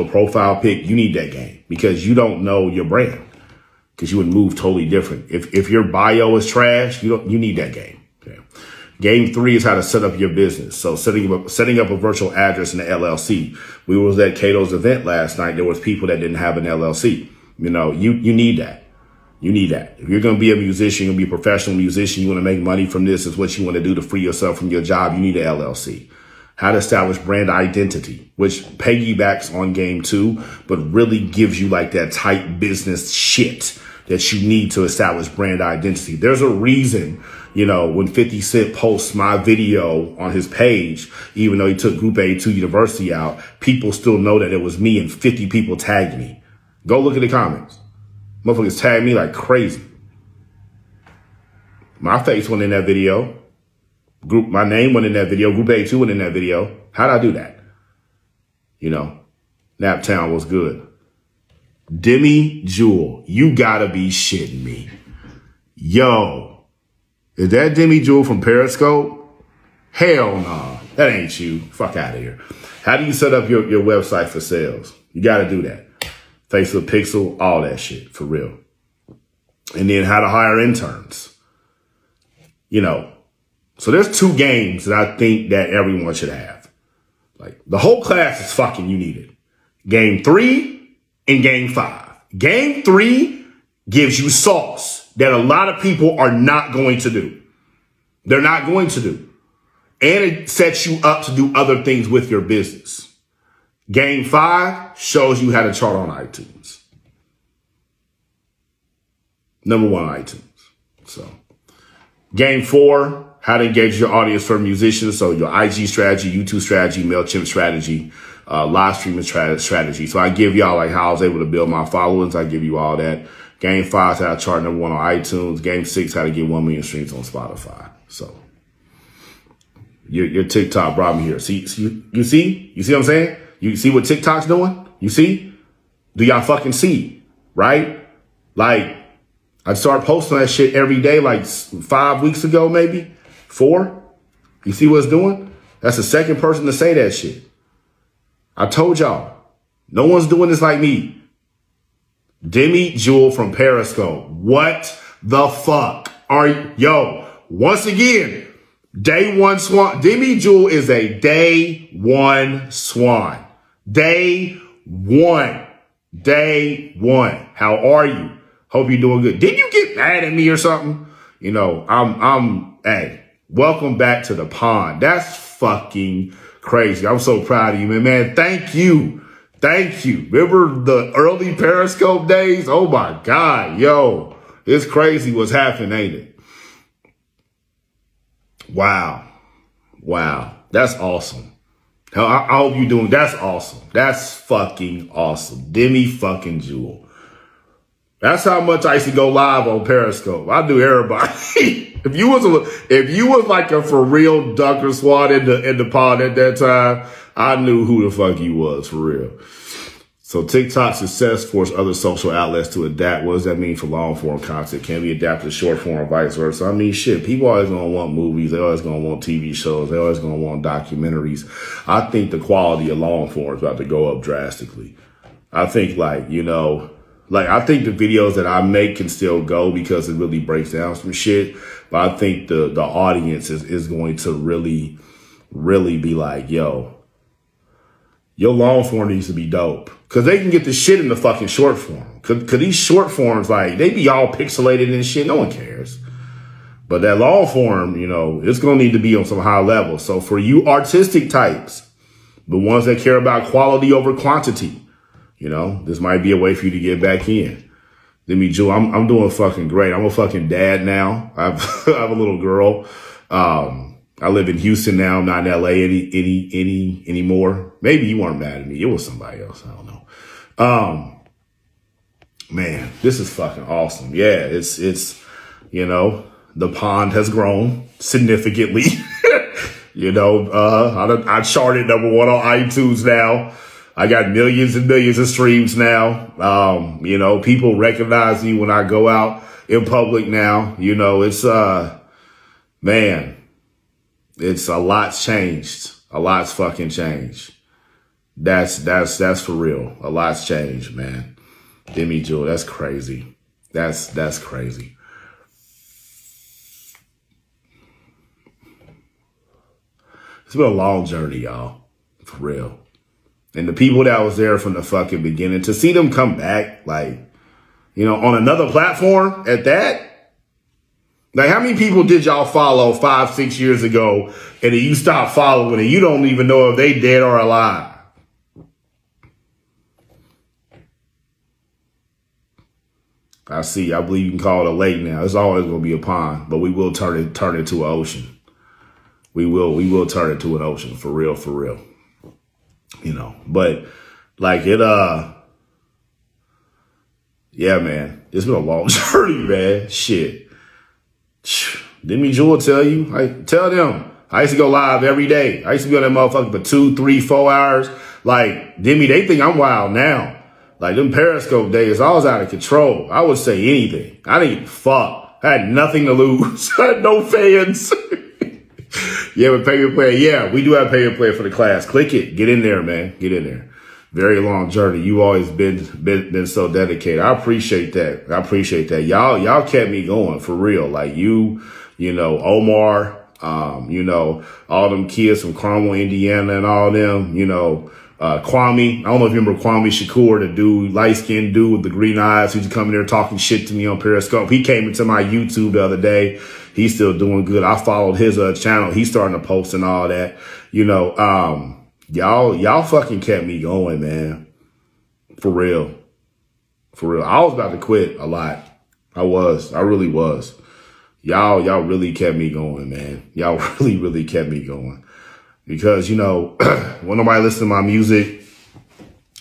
profile pic, you need that game because you don't know your brand because you would move totally different. If your bio is trash, you need that game. Okay. Game 3 is how to set up your business. So setting up a virtual address in the LLC. We was at Cato's event last night. There was people that didn't have an LLC. You need that. You need that. If you're going to be a musician, you're going to be a professional musician, you want to make money from this, is what you want to do to free yourself from your job, you need an LLC. How to establish brand identity, which piggybacks on game 2, but really gives you like that tight business shit that you need to establish brand identity. There's a reason, when 50 Cent posts my video on his page, even though he took Group82 University out, people still know that it was me and 50 people tagged me. Go look at the comments. Motherfuckers tagged me like crazy. My face went in that video. My name went in that video. Group82 went in that video. How'd I do that? Naptown was good. Demi Jewel, you gotta be shitting me. Yo, is that Demi Jewel from Periscope? Hell nah, that ain't you. Fuck out of here. How do you set up your website for sales? You gotta do that. Facebook Pixel, all that shit, for real. And then how to hire interns. So there's 2 games that I think that everyone should have. Like the whole class is fucking, you need it. Game 3 and game 5. Game 3 gives you sauce that a lot of people are not going to do. They're not going to do. And it sets you up to do other things with your business. Game 5 shows you how to chart on iTunes. Number 1 on iTunes. So game 4, how to engage your audience for musicians. So your IG strategy, YouTube strategy, MailChimp strategy, live streaming strategy. So I give y'all like how I was able to build my followings. I give you all that. Game 5 is how to chart number 1 on iTunes. Game 6, how to get 1 million streams on Spotify. So your TikTok brought me here. See what I'm saying? You see what TikTok's doing? You see? Do y'all fucking see? Right? Like, I started posting that shit every day, like 5 weeks ago, maybe 4. You see what it's doing? That's the second person to say that shit. I told y'all, no one's doing this like me. Demi Jewel from Periscope. What the fuck are you? Yo, once again, day one swan. Demi Jewel is a day one swan. Day one. Day one. How are you? Hope you're doing good. Did you get mad at me or something? You know, hey, welcome back to the pond. That's fucking crazy. I'm so proud of you, man. Man, thank you. Thank you. Remember the early Periscope days? Oh my God, yo, it's crazy what's happening, ain't it? Wow. Wow. That's awesome. I hope you're doing, that's awesome. That's fucking awesome. Demi fucking Jewel. That's how much I used to go live on Periscope. I knew everybody. If you was like a for real Dunker Squad in the pod at that time, I knew who the fuck you was for real. So TikTok success forced other social outlets to adapt. What does that mean for long form content? Can we adapt to short form, vice versa? I mean, shit, people always gonna want movies. They always gonna want TV shows. They always gonna want documentaries. I think the quality of long form is about to go up drastically. I think I think the videos that I make can still go because it really breaks down some shit. But I think the audience is going to really, really be like, yo, your long form needs to be dope. Cause they can get the shit in the fucking short form. Cause these short forms, like, they be all pixelated and shit. No one cares. But that long form, you know, it's going to need to be on some high level. So for you artistic types, the ones that care about quality over quantity, you know, this might be a way for you to get back in. Demi Jewel, I'm doing fucking great. I'm a fucking dad now. I have a little girl. I live in Houston now. I'm not in LA anymore. Maybe you weren't mad at me. It was somebody else. I don't know. Man, this is fucking awesome. Yeah, it's, you know, the pond has grown significantly. You know, I charted #1 on iTunes now. I got millions and millions of streams now. You know, people recognize me when I go out in public now. You know, it's, man, it's a lot's changed. A lot's fucking changed. That's for real. A lot's changed, man. Demi Jewel, that's crazy. That's crazy. It's been a long journey, y'all. For real. And the people that was there from the fucking beginning, to see them come back, like, you know, on another platform at that. Like, how many people did y'all follow 5-6 years ago and then you stop following and you don't even know if they dead or alive? I see. I believe you can call it a lake now. It's always going to be a pond, but we will turn it to an ocean. We will turn it to an ocean for real, for real. You know, but like it, yeah, man, it's been a long journey, man. Shit. Demi Jewel tell you, tell them. I used to go live every day. I used to be on that motherfucker for 2, 3, 4 hours. Like, Demi, they think I'm wild now. Like, them Periscope days, I was out of control. I would say anything. I didn't give a fuck. I had nothing to lose. I had no fans. Yeah, but pay your play. Yeah, we do have pay your play for the class. Click it. Get in there, man. Get in there. Very long journey. You always been so dedicated. I appreciate that. I appreciate that. Y'all kept me going for real. Like you know, Omar, you know, all them kids from Cromwell, Indiana and all them, you know, Kwame. I don't know if you remember Kwame Shakur, the dude, light-skinned dude with the green eyes who's coming there talking shit to me on Periscope. He came into my YouTube the other day. He's still doing good. I followed his channel. He's starting to post and all that. You know, y'all fucking kept me going, man. For real. For real. I was about to quit a lot. I really was. Y'all really kept me going, man. Y'all really kept me going. Because, you know, when nobody listens to my music,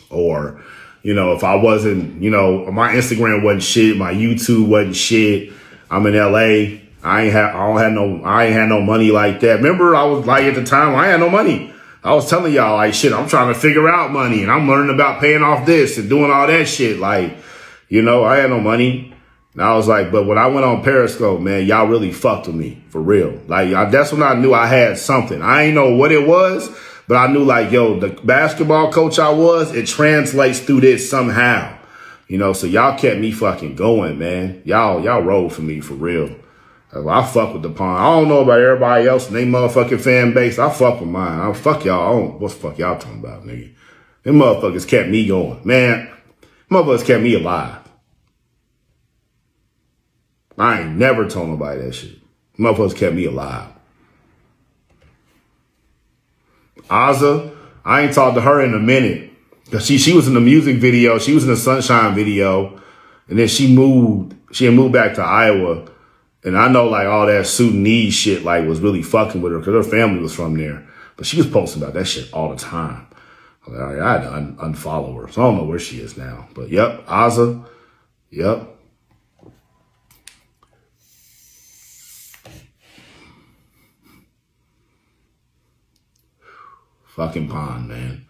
or, you know, if I wasn't, you know, my Instagram wasn't shit, my YouTube wasn't shit, I'm in LA, I ain't had no money like that. Remember, I was like, at the time, I had no money. I was telling y'all, like, shit, I'm trying to figure out money and I'm learning about paying off this and doing all that shit. Like, you know, I had no money. And I was like, but when I went on Periscope, man, y'all really fucked with me for real. Like, that's when I knew I had something. I ain't know what it was, but I knew like, yo, the basketball coach I was, it translates through this somehow. You know, so y'all kept me fucking going, man. Y'all rolled for me for real. I fuck with the pawn. I don't know about everybody else and they motherfucking fan base. I fuck with mine. I fuck y'all. What the fuck y'all talking about, nigga? Them motherfuckers kept me going. Man, motherfuckers kept me alive. I ain't never told nobody that shit. Motherfuckers kept me alive. Azza, I ain't talked to her in a minute. Cause she was in the music video. She was in the Sunshine video. And then she had moved back to Iowa. And I know like all that Sudanese shit like was really fucking with her because her family was from there. But she was posting about that shit all the time. I was like, all right, I had to unfollow her. So I don't know where she is now. But yep, Azza, yep. Fucking pond, man.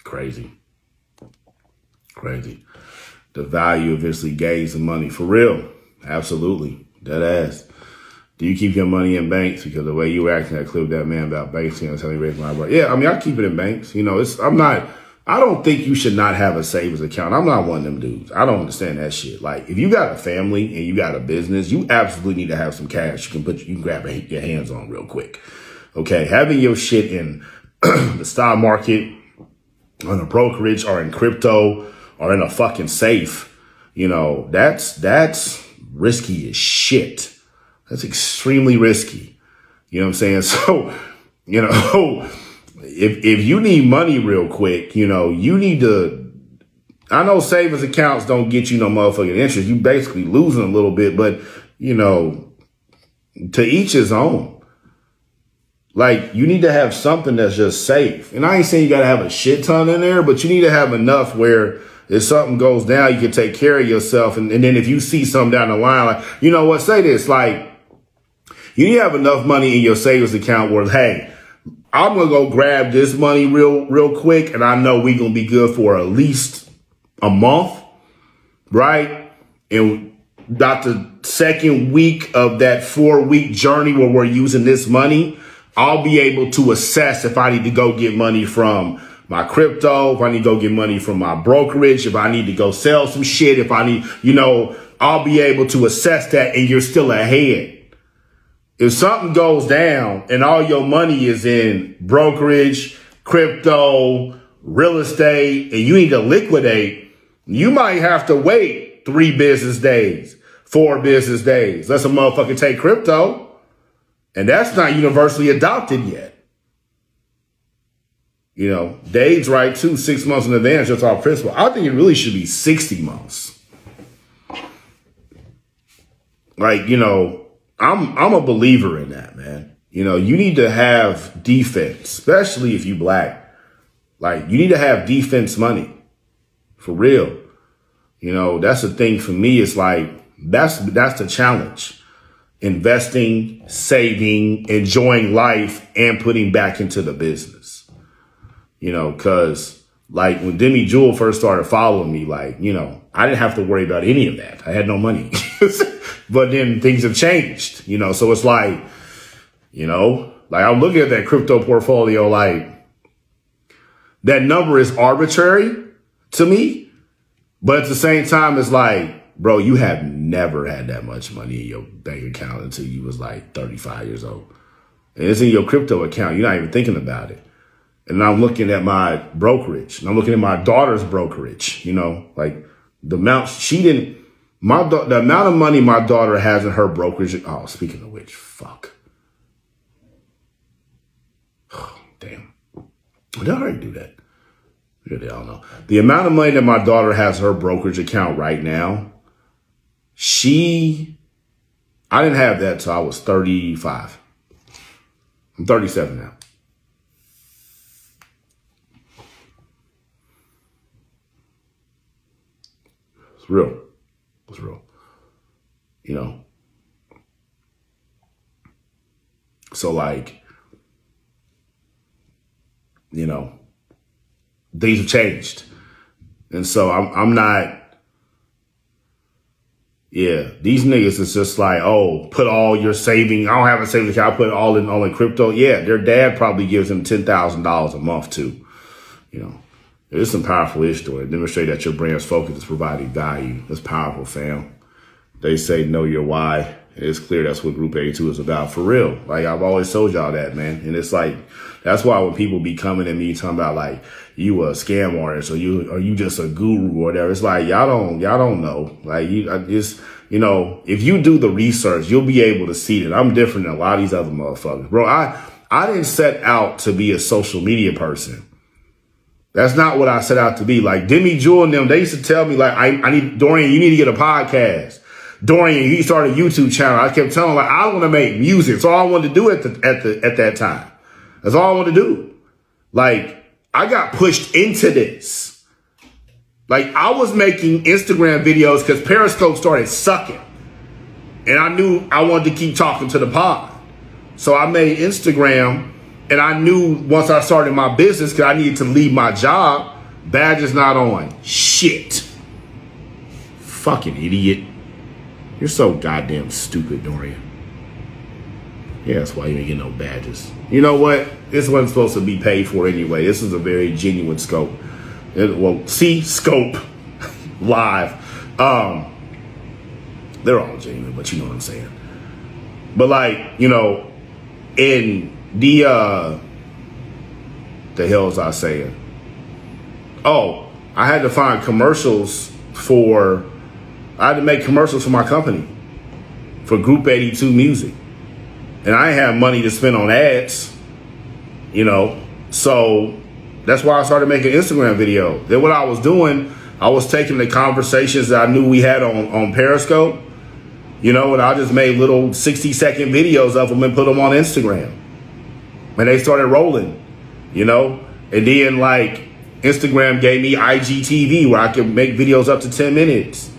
Crazy. The value eventually gains the money. For real. Absolutely. Dead ass. Do you keep your money in banks? Because the way you were acting that clip that man about banks, you know, telling me raise my money. Yeah, I mean, I keep it in banks. You know, I don't think you should not have a savings account. I'm not one of them dudes. I don't understand that shit. Like, if you got a family and you got a business, you absolutely need to have some cash you can grab your hands on real quick. Okay, having your shit in the stock market, on a brokerage, or in crypto, or in a fucking safe, you know, that's risky as shit. That's extremely risky. You know what I'm saying? So, you know, if you need money real quick, you know, you need to, I know savings accounts don't get you no motherfucking interest. You basically losing a little bit, but, you know, to each his own. Like, you need to have something that's just safe. And I ain't saying you got to have a shit ton in there, but you need to have enough where if something goes down, you can take care of yourself. And then if you see something down the line, like, you know what, say this, like, you need to have enough money in your savings account where, hey, I'm going to go grab this money real quick. And I know we're going to be good for at least a month, right? And about the second week of that 4-week journey where we're using this money, I'll be able to assess if I need to go get money from my crypto, if I need to go get money from my brokerage, if I need to go sell some shit, if I need, you know, I'll be able to assess that and you're still ahead. If something goes down and all your money is in brokerage, crypto, real estate, and you need to liquidate, you might have to wait 3 business days, 4 business days. Let some motherfucker take crypto. And that's not universally adopted yet. You know, Dave's right too, 6 months in advance, that's our principle. I think it really should be 60 months. Like, you know, I'm a believer in that, man. You know, you need to have defense, especially if you black. Like, you need to have defense money. For real. You know, that's the thing for me. It's like, that's the challenge. Investing, saving, enjoying life, and putting back into the business. You know, because like when Demi Jewel first started following me, like, you know, I didn't have to worry about any of that. I had no money. But then things have changed, you know, so it's like, you know, like I'm looking at that crypto portfolio, like that number is arbitrary to me. But at the same time, it's like, bro, you have never had that much money in your bank account until you was like 35 years old. And it's in your crypto account. You're not even thinking about it. And I'm looking at my brokerage. And I'm looking at my daughter's brokerage. You know, like the amount the amount of money my daughter has in her brokerage. Oh, speaking of which, fuck. Oh, damn. Did I already do that? Really, I don't know. The amount of money that my daughter has in her brokerage account right now, I didn't have that till I was 35. I'm 37 now. It's real. It's real. You know? So like, you know, things have changed. And so I'm not, yeah, these niggas is just like, oh, put all your saving. I don't have a savings account. I put it all in crypto. Yeah, their dad probably gives them $10,000 a month too. You know, there's some powerful ish to it. Demonstrate that your brand's focus is providing value. That's powerful, fam. They say know your why. It's clear that's what Group 82 is about, for real. Like, I've always told y'all that, man. And it's like, that's why when people be coming at me talking about like, you a scam artist or you just a guru or whatever, it's like, y'all don't know. Like, you know, if you do the research, you'll be able to see that I'm different than a lot of these other motherfuckers. Bro, I didn't set out to be a social media person. That's not what I set out to be. Like, Demi Jewel and them, they used to tell me like, I need, Dorian, you need to get a podcast. Dorian, he started a YouTube channel. I kept telling him, like, I want to make music. That's all I wanted to do at that time. That's all I wanted to do. Like, I got pushed into this. Like, I was making Instagram videos because Periscope started sucking. And I knew I wanted to keep talking to the pod. So I made Instagram, and I knew once I started my business, because I needed to leave my job, badges not on. Shit. Fucking idiot. You're so goddamn stupid, Dorian. Yeah, that's why you ain't getting no badges. You know what? This wasn't supposed to be paid for anyway. This is a very genuine scope. Scope live. They're all genuine, but you know what I'm saying. But like, you know, in the hell was I saying? Oh, I had to find commercials I had to make commercials for my company, for Group 82 Music. And I ain't have money to spend on ads, you know. So that's why I started making Instagram videos. Then what I was doing, I was taking the conversations that I knew we had on Periscope, you know, and I just made little 60-second videos of them and put them on Instagram. And they started rolling, you know. And then like Instagram gave me IGTV where I could make videos up to 10 minutes.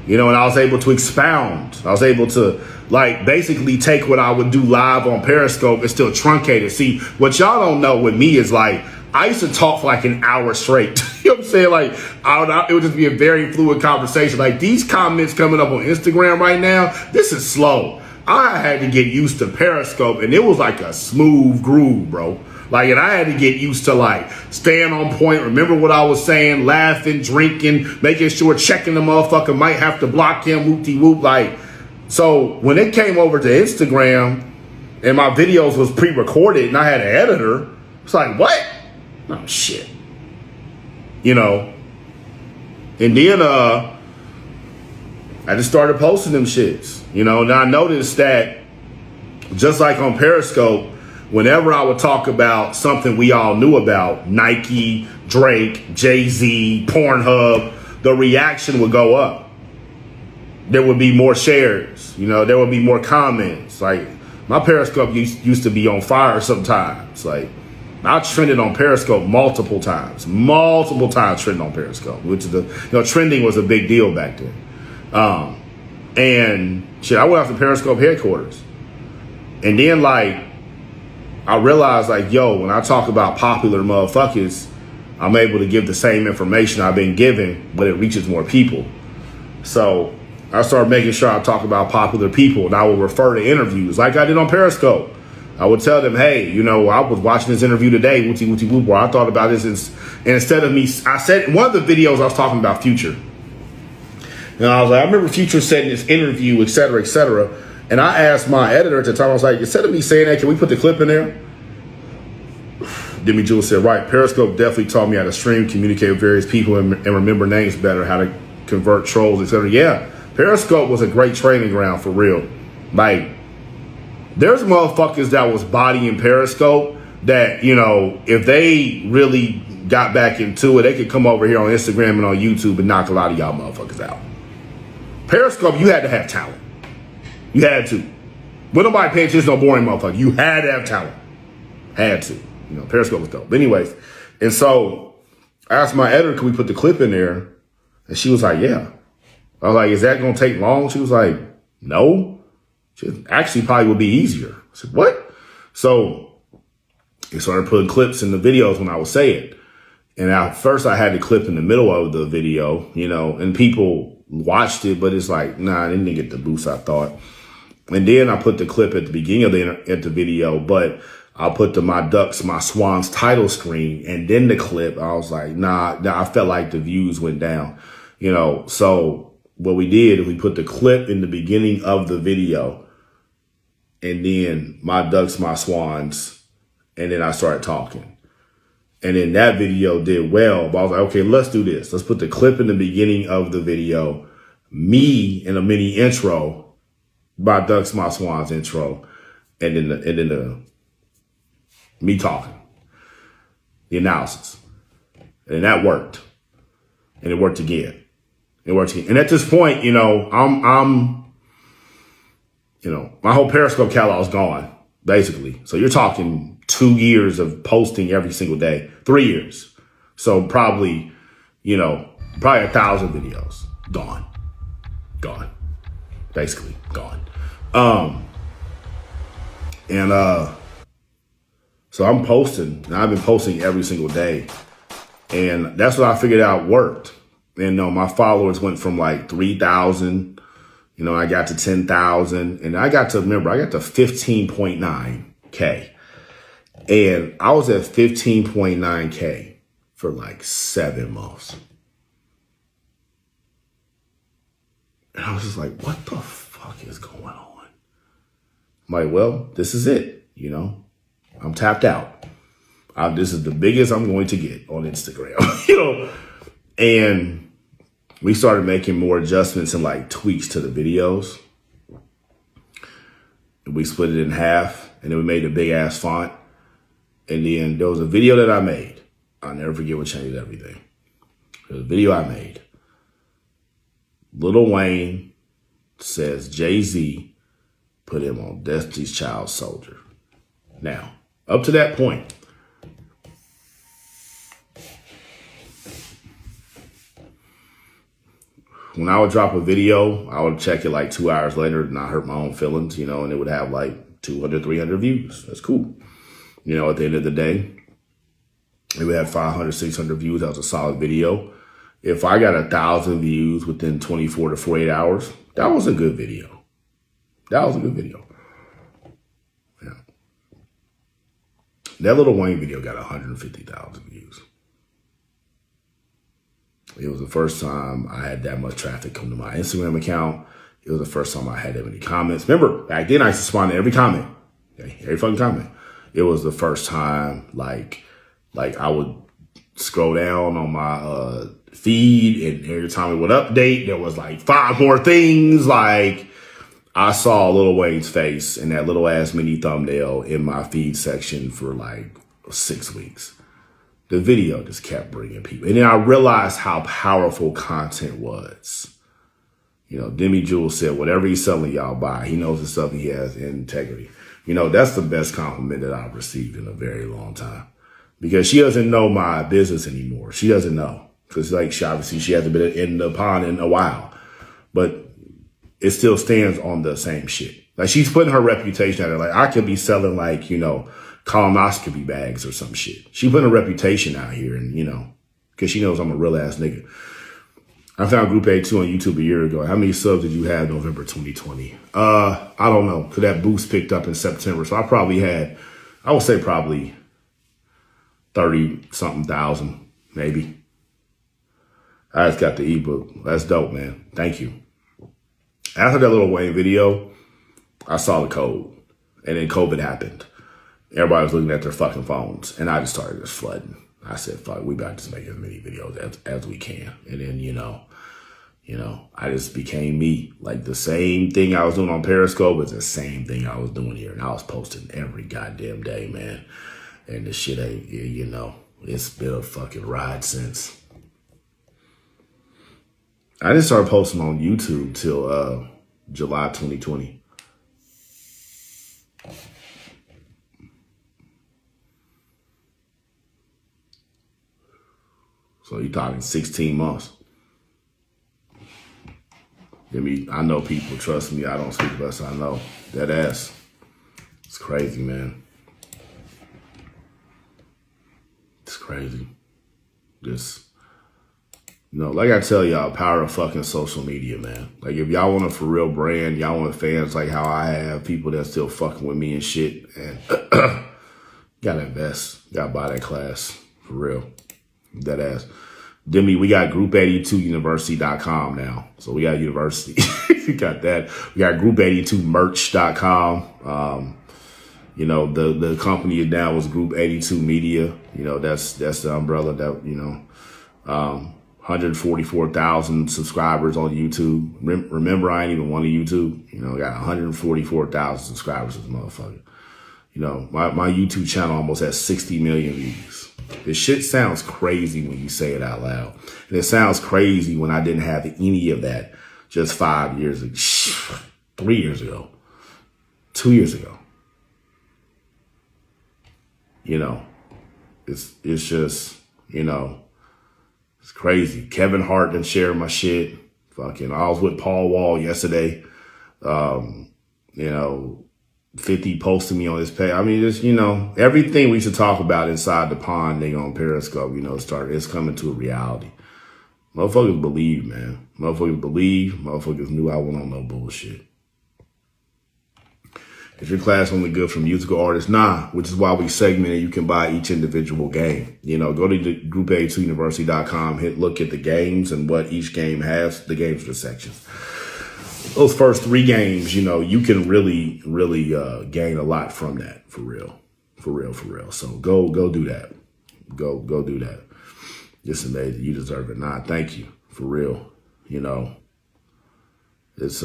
You know, and I was able to expound. I was able to, like, basically take what I would do live on Periscope and still truncate it. See, what y'all don't know with me is, like, I used to talk for, like, an hour straight. You know what I'm saying? Like, it would just be a very fluid conversation. Like, these comments coming up on Instagram right now, this is slow. I had to get used to Periscope, and it was like a smooth groove, bro. Like, and I had to get used to, like, staying on point, remember what I was saying, laughing, drinking, making sure, checking the motherfucker, might have to block him, whoop-de-whoop. Like, so when it came over to Instagram and my videos was pre-recorded and I had an editor, it's like, what? Oh, shit. You know? And then I just started posting them shits, you know? And I noticed that just like on Periscope, whenever I would talk about something we all knew about, Nike, Drake, Jay-Z, Pornhub, the reaction would go up. There would be more shares, you know, there would be more comments. Like, my Periscope used to be on fire sometimes. Like, I trended on Periscope multiple times trending on Periscope, which is trending was a big deal back then. And shit, I went out to Periscope headquarters. And then, like, I realized, like, yo, when I talk about popular motherfuckers, I'm able to give the same information I've been giving, but it reaches more people. So I started making sure I talk about popular people, and I will refer to interviews like I did on Periscope. I would tell them, hey, you know, I was watching this interview today, whoop-de-whoop, where I thought about this. And instead of me, I said, one of the videos I was talking about Future. And I was like, I remember Future said in this interview, et cetera, et cetera. And I asked my editor at the time, I was like, instead of me saying that, can we put the clip in there? Demi Jewel said, right, Periscope definitely taught me how to stream, communicate with various people, and remember names better, how to convert trolls, etc. Yeah, Periscope was a great training ground for real. Like, there's motherfuckers that was bodying Periscope that, you know, if they really got back into it, they could come over here on Instagram and on YouTube and knock a lot of y'all motherfuckers out. Periscope, you had to have talent. You had to. When nobody paying attention to no boring motherfucker, you had to have talent. Had to. You know, Periscope was dope. But anyways, and so I asked my editor, can we put the clip in there? And she was like, yeah. I was like, is that going to take long? She was like, no. She actually probably would be easier. I said, what? So They started putting clips in the videos when I would say it. And at first I had the clip in the middle of the video, you know, and people watched it, but it's like, nah, they didn't get the boost I thought. And then I put the clip at the beginning of the video, but I'll put the My Ducks, My Swans title screen and then the clip. I was like, nah, I felt like the views went down, you know. So what we did is we put the clip in the beginning of the video and then My Ducks, My Swans, and then I started talking. And then that video did well, but I was like, okay, let's do this. Let's put the clip in the beginning of the video, me in a mini intro, My Ducks, My Swans intro, and then the me talking, the analysis. And that worked. And it worked again. It worked again. And at this point, you know, I'm you know, my whole Periscope catalog is gone, basically. So you're talking 2 years of posting every single day, 3 years. So probably, you know, probably 1,000 videos gone, basically gone. So I'm posting, and I've been posting every single day. And that's what I figured out worked. And my followers went from like 3,000, you know, I got to 10,000, and I got to 15.9K. And I was at 15.9K for like 7 months. And I was just like, what the fuck is going on? I'm like, well, this is it, you know. I'm tapped out. This is the biggest I'm going to get on Instagram, you know. And we started making more adjustments and like tweaks to the videos. We split it in half, and then we made a big ass font. And then there was a video that I made. I'll never forget what changed everything. There was a video I made. Lil Wayne says Jay-Z put him on Destiny's Child Soldier. Now, up to that point, when I would drop a video, I would check it like 2 hours later and not hurt my own feelings, you know, and it would have like 200, 300 views. That's cool. You know, at the end of the day, it would have 500, 600 views. That was a solid video. If I got 1,000 views within 24 to 48 hours, that was a good video. That was a good video. Yeah. That Lil Wayne video got 150,000 views. It was the first time I had that much traffic come to my Instagram account. It was the first time I had that many comments. Remember, back then I used to respond to every comment. Okay? Every fucking comment. It was the first time, like I would scroll down on my feed, and every time it would update, there was like 5 more things. Like, I saw Lil Wayne's face in that little ass mini thumbnail in my feed section for like 6 weeks. The video just kept bringing people. And then I realized how powerful content was. You know, Demi Jewel said, whatever he's selling, y'all buy. He knows the stuff, he has integrity. You know, that's the best compliment that I've received in a very long time. Because she doesn't know my business anymore. She doesn't know. Because like, obviously she hasn't been in the pond in a while. But it still stands on the same shit. Like, she's putting her reputation out there. Like, I could be selling like, you know, colonoscopy bags or some shit. She putting a reputation out here, and, you know, because she knows I'm a real ass nigga. I found Group82 on YouTube a year ago. How many subs did you have November 2020? I don't know, because that boost picked up in September. So I probably had, I would say probably 30-something thousand, maybe. I just got the ebook. That's dope, man. Thank you. After that Lil Wayne video, I saw the code, and then COVID happened. Everybody was looking at their fucking phones, and I just started just flooding. I said, fuck, we about to just make as many videos as we can. And then, you know, I just became me. Like, the same thing I was doing on Periscope was the same thing I was doing here. And I was posting every goddamn day, man. And the shit ain't, you know, it's been a fucking ride since. I didn't start posting on YouTube till July 2020. So you're talking 16 months. I know people, trust me, I don't speak less, I know. That ass. It's crazy, man. crazy. Just, like I tell y'all, power of fucking social media, man. Like, if y'all want a for real brand, y'all want fans like how I have, people that still fucking with me and shit, and gotta invest. Gotta buy that class. For real. That ass. Demi, we got Group82University.com now. So we got a university. We got that. We got Group82Merch.com. The company now is Group82 Media. That's the umbrella that, 144,000 subscribers on YouTube. Remember, I ain't even one of YouTube. I got 144,000 subscribers as a motherfucker. My YouTube channel almost has 60 million views. This shit sounds crazy when you say it out loud. And it sounds crazy when I didn't have any of that just 5 years ago, 3 years ago, 2 years ago. It's just, it's crazy. Kevin Hart done shared my shit. Fucking, I was with Paul Wall yesterday. 50 posted me on his page. I mean, just, everything we should talk about inside the pond, nigga, on Periscope, it's coming to a reality. Motherfuckers believe, man. Motherfuckers believe. Motherfuckers knew I went on no bullshit. Is your class only good for musical artists? Nah, which is why we segmented. You can buy each individual game. Go to the Group82University.com, look at the games and what each game has. The games are the sections. Those first 3 games, you can really, really gain a lot from that. For real. So go do that. Go do that. It's amazing. You deserve it. Nah, thank you. For real. It's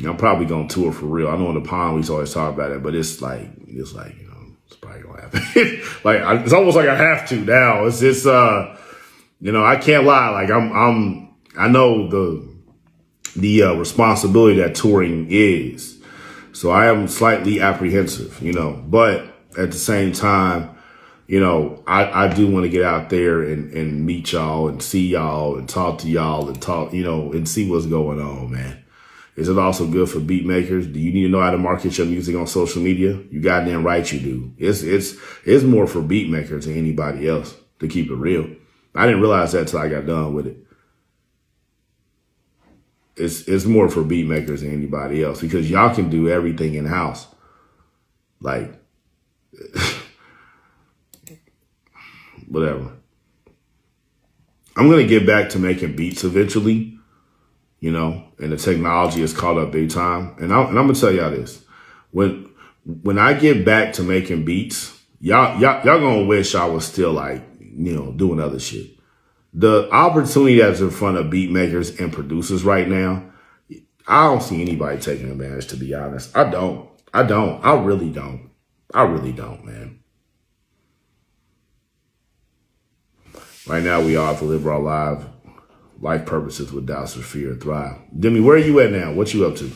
I'm probably gonna tour for real. I know in the pond we always talk about it, but it's probably gonna happen. It's almost like I have to now. It's just I can't lie. Like I know the responsibility that touring is. So I am slightly apprehensive, but at the same time, I do want to get out there and meet y'all and see y'all and talk to y'all and talk, and see what's going on, man. Is it also good for beat makers? Do you need to know how to market your music on social media? You goddamn right you do. It's more for beat makers than anybody else, to keep it real. I didn't realize that till I got done with it. It's more for beat makers than anybody else, because y'all can do everything in house. Like, whatever. I'm going to get back to making beats eventually, and the technology is caught up big time. And I'm going to tell y'all this. When I get back to making beats, y'all going to wish I was still doing other shit. The opportunity that's in front of beat makers and producers right now, I don't see anybody taking advantage, to be honest. I don't. I really don't. Man. Right now, we all have to live our life purposes with doubts or fear and thrive. Demi, where are you at now? What you up to?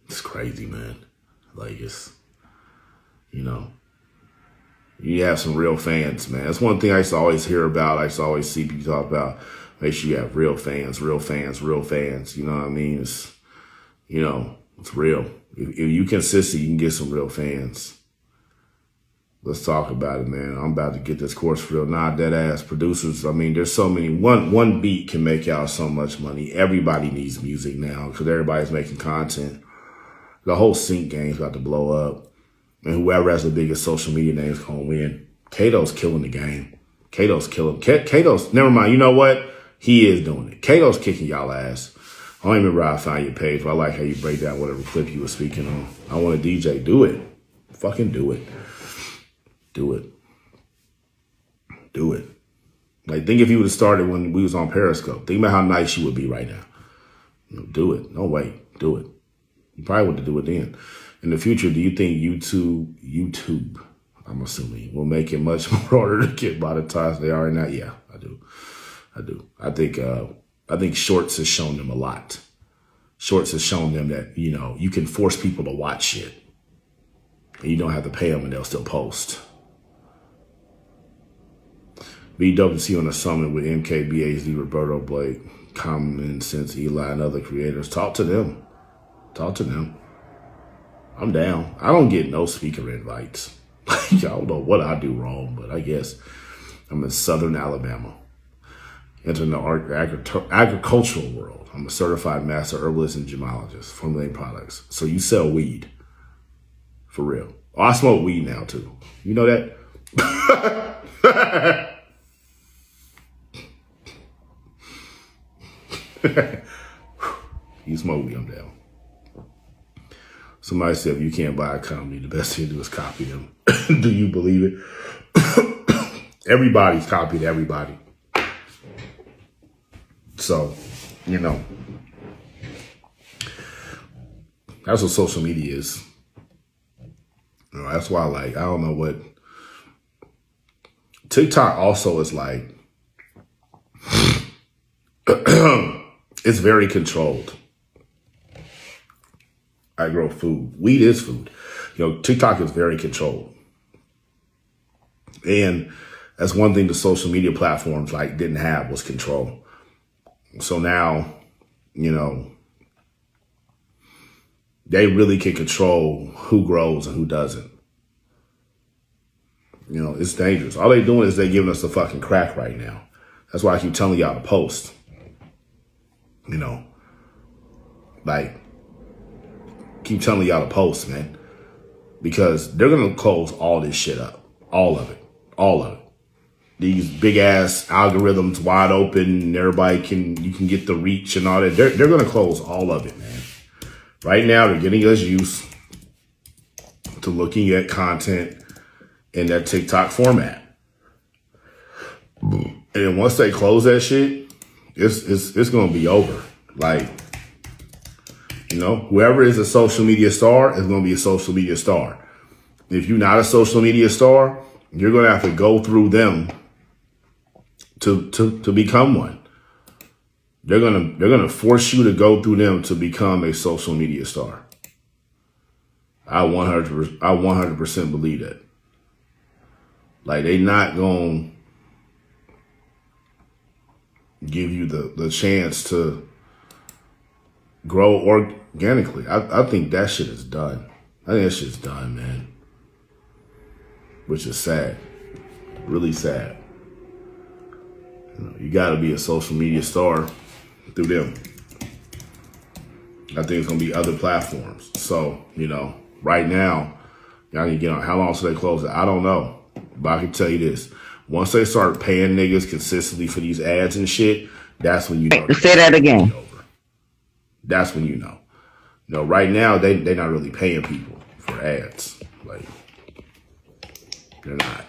It's crazy, man. It's, you have some real fans, man. That's one thing I used to always hear about. I used to always see people talk about. Make sure you have real fans. You know what I mean? It's, it's real. If you consistent, you can get some real fans. Let's talk about it, man. I'm about to get this course for real. Nah, dead ass producers. I mean, there's so many. One beat can make y'all so much money. Everybody needs music now because everybody's making content. The whole sync game's about to blow up. And whoever has the biggest social media name is going to win. Kato's killing the game. Kato's killing. Kato's, never mind. You know what? He is doing it. Kato's kicking y'all ass. I don't even remember how I found your page, but I like how you break down whatever clip you were speaking on. I want a DJ. Do it. Fucking do it. Do it. Do it. Think if you would have started when we was on Periscope. Think about how nice you would be right now. Do it. No, wait. Do it. You probably would have do it then. In the future, do you think YouTube, I'm assuming, will make it much more harder to get monetized? They are now. Yeah, I do. I think Shorts has shown them a lot. Shorts has shown them that, you can force people to watch shit. And you don't have to pay them and they'll still post. Be dope to see on the summit with MK, BHD, Roberto Blake, Common Sense, Eli, and other creators. Talk to them. I'm down. I don't get no speaker invites. I don't know what I do wrong, but I guess I'm in Southern Alabama. Entering the agricultural world. I'm a certified master herbalist and gemologist, formulating products. So you sell weed. For real. Oh, I smoke weed now too. You know that? You smoke weed, I'm down. Somebody said if you can't buy a company, the best thing to do is copy them. Do you believe it? Everybody's copied everybody. So, you know, that's what social media is. You know, that's why, like, I don't know what TikTok also is like. It's very controlled. I grow food. Weed is food. You know, TikTok is very controlled. And that's one thing the social media platforms like didn't have was control. So now, you know, they really can control who grows and who doesn't. You know, it's dangerous. All they're doing is they're giving us the fucking crack right now. That's why I keep telling y'all to post. You know, like, keep telling y'all to post, man. Because they're going to close all this shit up. All of it. All of it. These big ass algorithms wide open, and you can get the reach and all that. They're going to close all of it, man. Right now, they're getting us used to looking at content in that TikTok format. And then once they close that shit, it's going to be over. Like, you know, whoever is a social media star is going to be a social media star. If you're not a social media star, you're going to have to go through them to become one. They're gonna force you to go through them to become a social media star. I 100% believe that. Like, they not gonna give you the chance to grow organically. I think that shit is done. I think that shit's done, man. Which is sad. Really sad. You know, you gotta be a social media star through them. I think it's gonna be other platforms. So, you know, right now, y'all need to get on. How long should they close it? I don't know. But I can tell you this. Once they start paying niggas consistently for these ads and shit, that's when you know. Say that again. Over. That's when you know. You know, right now, they're not really paying people for ads. Like, they're not.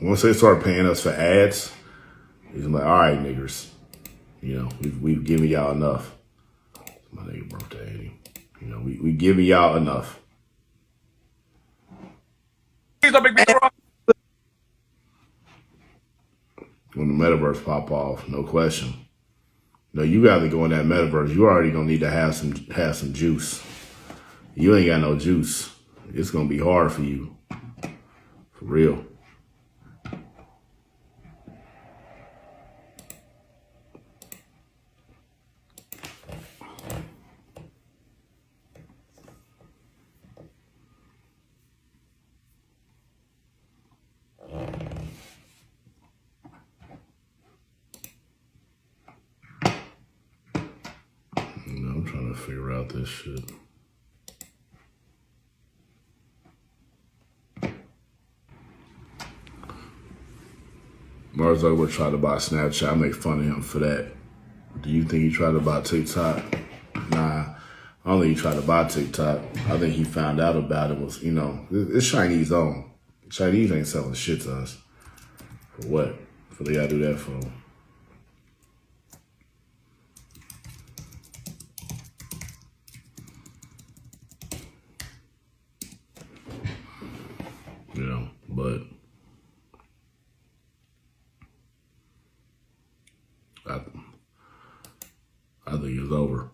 Once they start paying us for ads, it's like, all right, niggers. You know, we've given y'all enough. My nigga birthday. You know, we giving y'all enough. When the metaverse pop off, no question. No, you got to go in that metaverse. You already gonna need to have some juice. You ain't got no juice. It's gonna be hard for you. For real. I'm trying to figure out this shit. Mark Zuckerberg tried to buy Snapchat. I make fun of him for that. Do you think he tried to buy TikTok? Nah, I don't think he tried to buy TikTok. I think he found out about it was, you know, it's Chinese owned. Chinese ain't selling shit to us. For what? For they gotta do that for? You know, but I think it's over.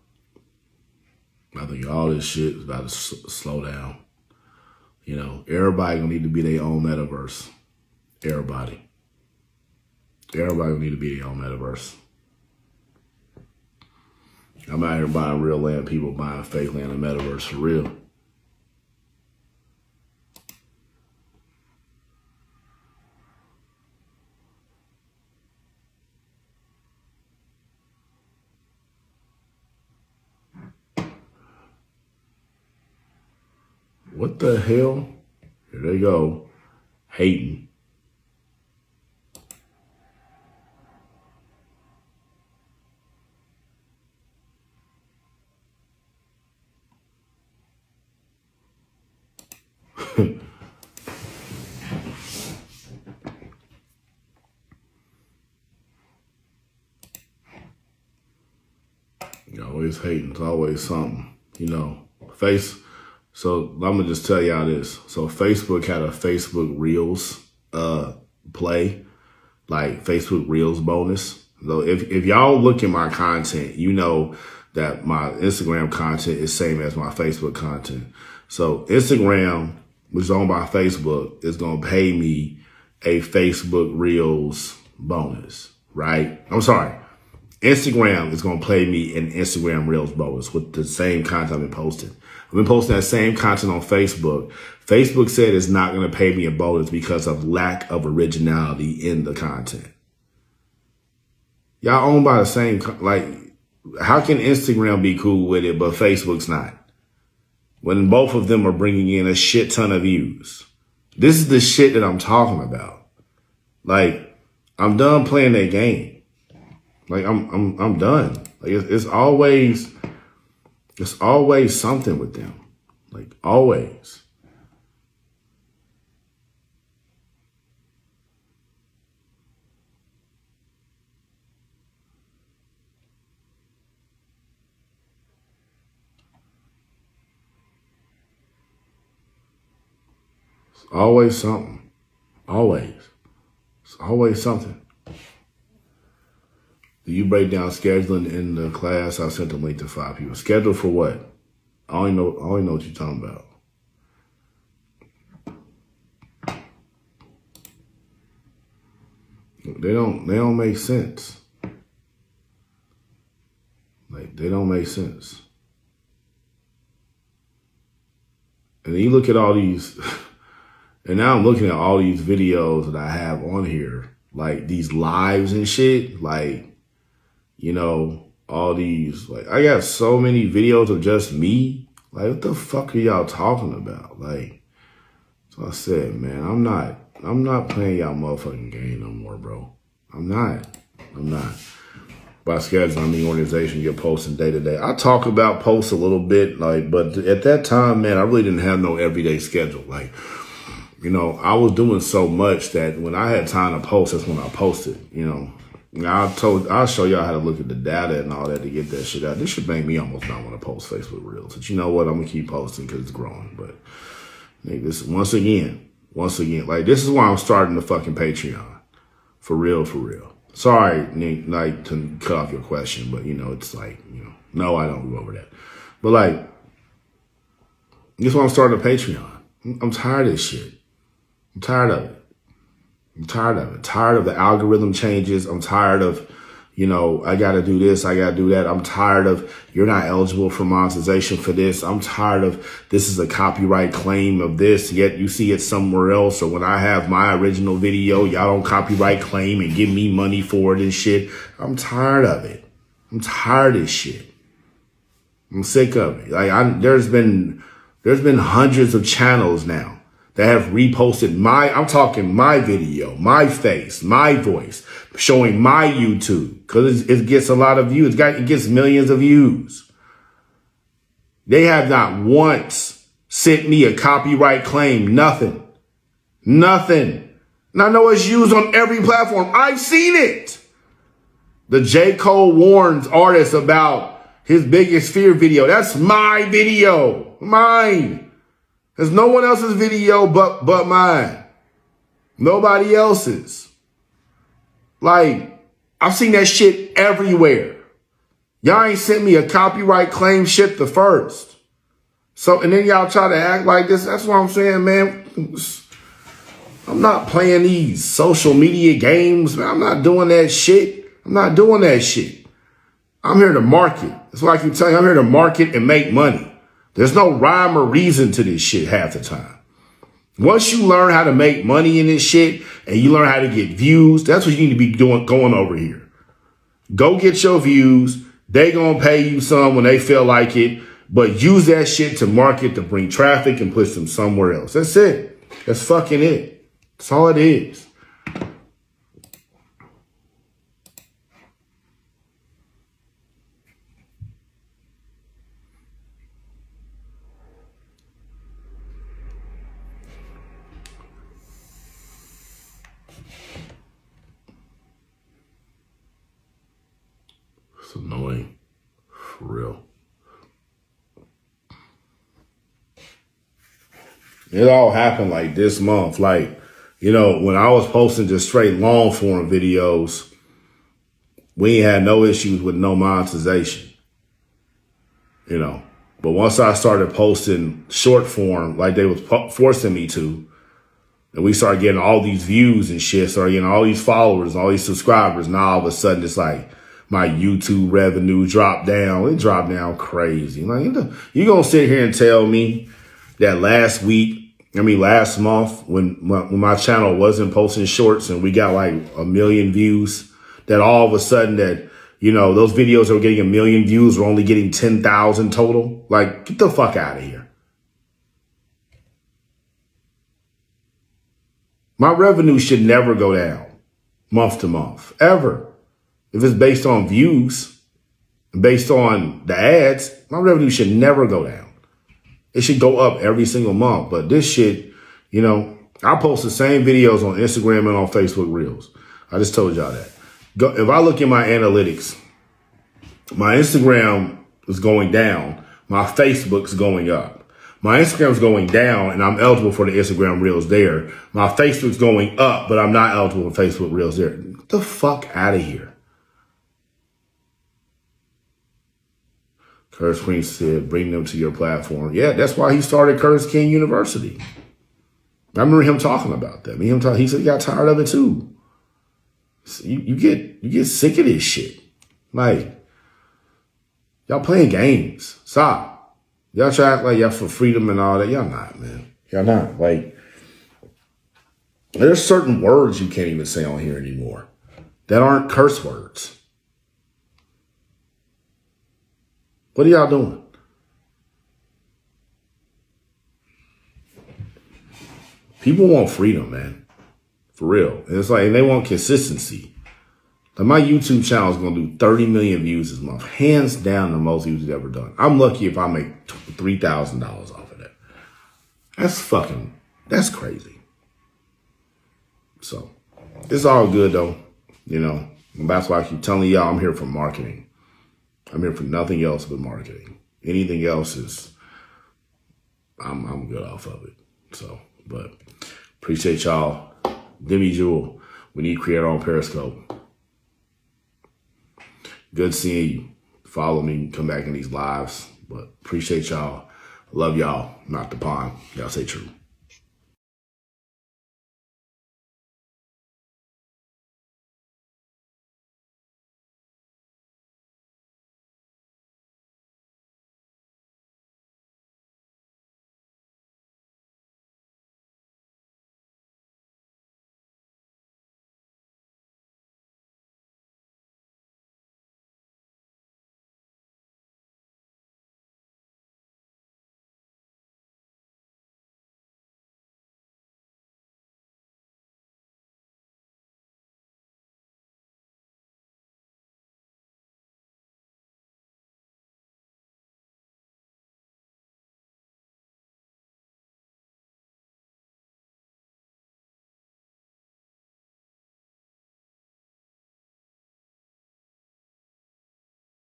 I think all this shit is about to slow down. You know, everybody gonna need to be their own metaverse. Everybody gonna need to be their own metaverse. I'm out here buying real land, people buying fake land in the metaverse for real. what the hell? Here they go. Hating. You're always hating. It's always something, you know. So I'm gonna just tell y'all this. So Facebook had a Facebook Reels play, like Facebook Reels bonus. So if y'all look at my content, you know that my Instagram content is same as my Facebook content. So Instagram, which is owned by Facebook, is gonna pay me a Facebook Reels bonus, right? I'm sorry. Instagram is going to pay me an Instagram Reels bonus with the same content I've been posting. I've been posting that same content on Facebook. Facebook said it's not going to pay me a bonus because of lack of originality in the content. Y'all owned by the same, like, how can Instagram be cool with it, but Facebook's not? When both of them are bringing in a shit ton of views. This is the shit that I'm talking about. Like, I'm done playing that game. Like I'm done. Like it's always something with them. Like always. It's always something. Always. It's always something. Do you break down scheduling in the class? I sent the link to 5 people. Schedule for what? I don't know what you're talking about. They don't make sense. Like they don't make sense. And then you look at all these, and now I'm looking at all these videos that I have on here, like these lives and shit, like. You know, all these, like, I got so many videos of just me. Like, what the fuck are y'all talking about? Like, so I said, man, I'm not playing y'all motherfucking game no more, bro. I'm not. By schedule, I mean organization, you're posting day to day. I talk about posts a little bit, like, but at that time, man, I really didn't have no everyday schedule. Like, you know, I was doing so much that when I had time to post, that's when I posted, you know. I'll show y'all how to look at the data and all that to get that shit out. This should make me almost not want to post Facebook Reels. But you know what? I'm going to keep posting because it's growing. But this once again, like this is why I'm starting the fucking Patreon. For real. Sorry, Nick, like to cut off your question, but you know, it's like, you know, no, I don't go over that. But like, this is why I'm starting a Patreon. I'm tired of this shit. I'm tired of it. Tired of the algorithm changes. I'm tired of, you know, I got to do this. I got to do that. I'm tired of you're not eligible for monetization for this. I'm tired of this is a copyright claim of this, yet you see it somewhere else. Or when I have my original video, y'all don't copyright claim and give me money for it and shit. I'm tired of it. I'm tired of this shit. I'm sick of it. Like there's been hundreds of channels now that have reposted I'm talking my video, my face, my voice, showing my YouTube, because it gets a lot of views. It gets millions of views. They have not once sent me a copyright claim, nothing. And I know it's used on every platform. I've seen it. The J. Cole warns artists about his Biggest Fear video. That's my video, mine. There's no one else's video but mine. Nobody else's. Like, I've seen that shit everywhere. Y'all ain't sent me a copyright claim shit the first. So, and then y'all try to act like this. That's what I'm saying, man. I'm not playing these social media games, man. I'm not doing that shit. I'm here to market. That's why I keep telling you, I'm here to market and make money. There's no rhyme or reason to this shit half the time. Once you learn how to make money in this shit and you learn how to get views, that's what you need to be doing, going over here. Go get your views. They gonna pay you some when they feel like it. But use that shit to market, to bring traffic and push them somewhere else. That's it. That's fucking it. That's all it is. It's annoying. For real. It all happened like this month. Like, you know, when I was posting just straight long form videos, we ain't had no issues with no monetization, you know. But once I started posting short form, like they was forcing me to, and we started getting all these views and shit, started getting all these followers, all these subscribers, now all of a sudden it's like my YouTube revenue dropped down. It dropped down crazy. Like, you gonna sit here and tell me that last month, when my channel wasn't posting shorts and we got like 1 million views, that all of a sudden that, you know, those videos that were getting 1 million views were only getting 10,000 total? Like, get the fuck out of here. My revenue should never go down month to month, ever. If it's based on views, based on the ads, my revenue should never go down. It should go up every single month. But this shit, you know, I post the same videos on Instagram and on Facebook Reels. I just told y'all that. If I look at my analytics, my Instagram is going down. My Facebook's going up. My Instagram's going down and I'm eligible for the Instagram Reels there. My Facebook's going up, but I'm not eligible for Facebook Reels there. Get the fuck out of here. Curtis Queen said, bring them to your platform. Yeah, that's why he started Curtis King University. I remember him talking about that. He said he got tired of it too. So you get sick of this shit. Like, y'all playing games. Stop. Y'all try to act like y'all for freedom and all that. Y'all not, man. Y'all not. Like, there's certain words you can't even say on here anymore that aren't curse words. What are y'all doing? People want freedom, man. For real. And it's like, and they want consistency. Like, my YouTube channel is going to do 30 million views this month. Hands down the most views it's ever done. I'm lucky if I make $3,000 off of that. That's crazy. So, it's all good though. You know, and that's why I keep telling y'all I'm here for marketing. I'm here for nothing else but marketing. Anything else is, I'm good off of it. So, but appreciate y'all. Demi Jewel, we need creator on Periscope. Good seeing you. Follow me, come back in these lives. But appreciate y'all. Love y'all. Not the pond. Y'all stay true.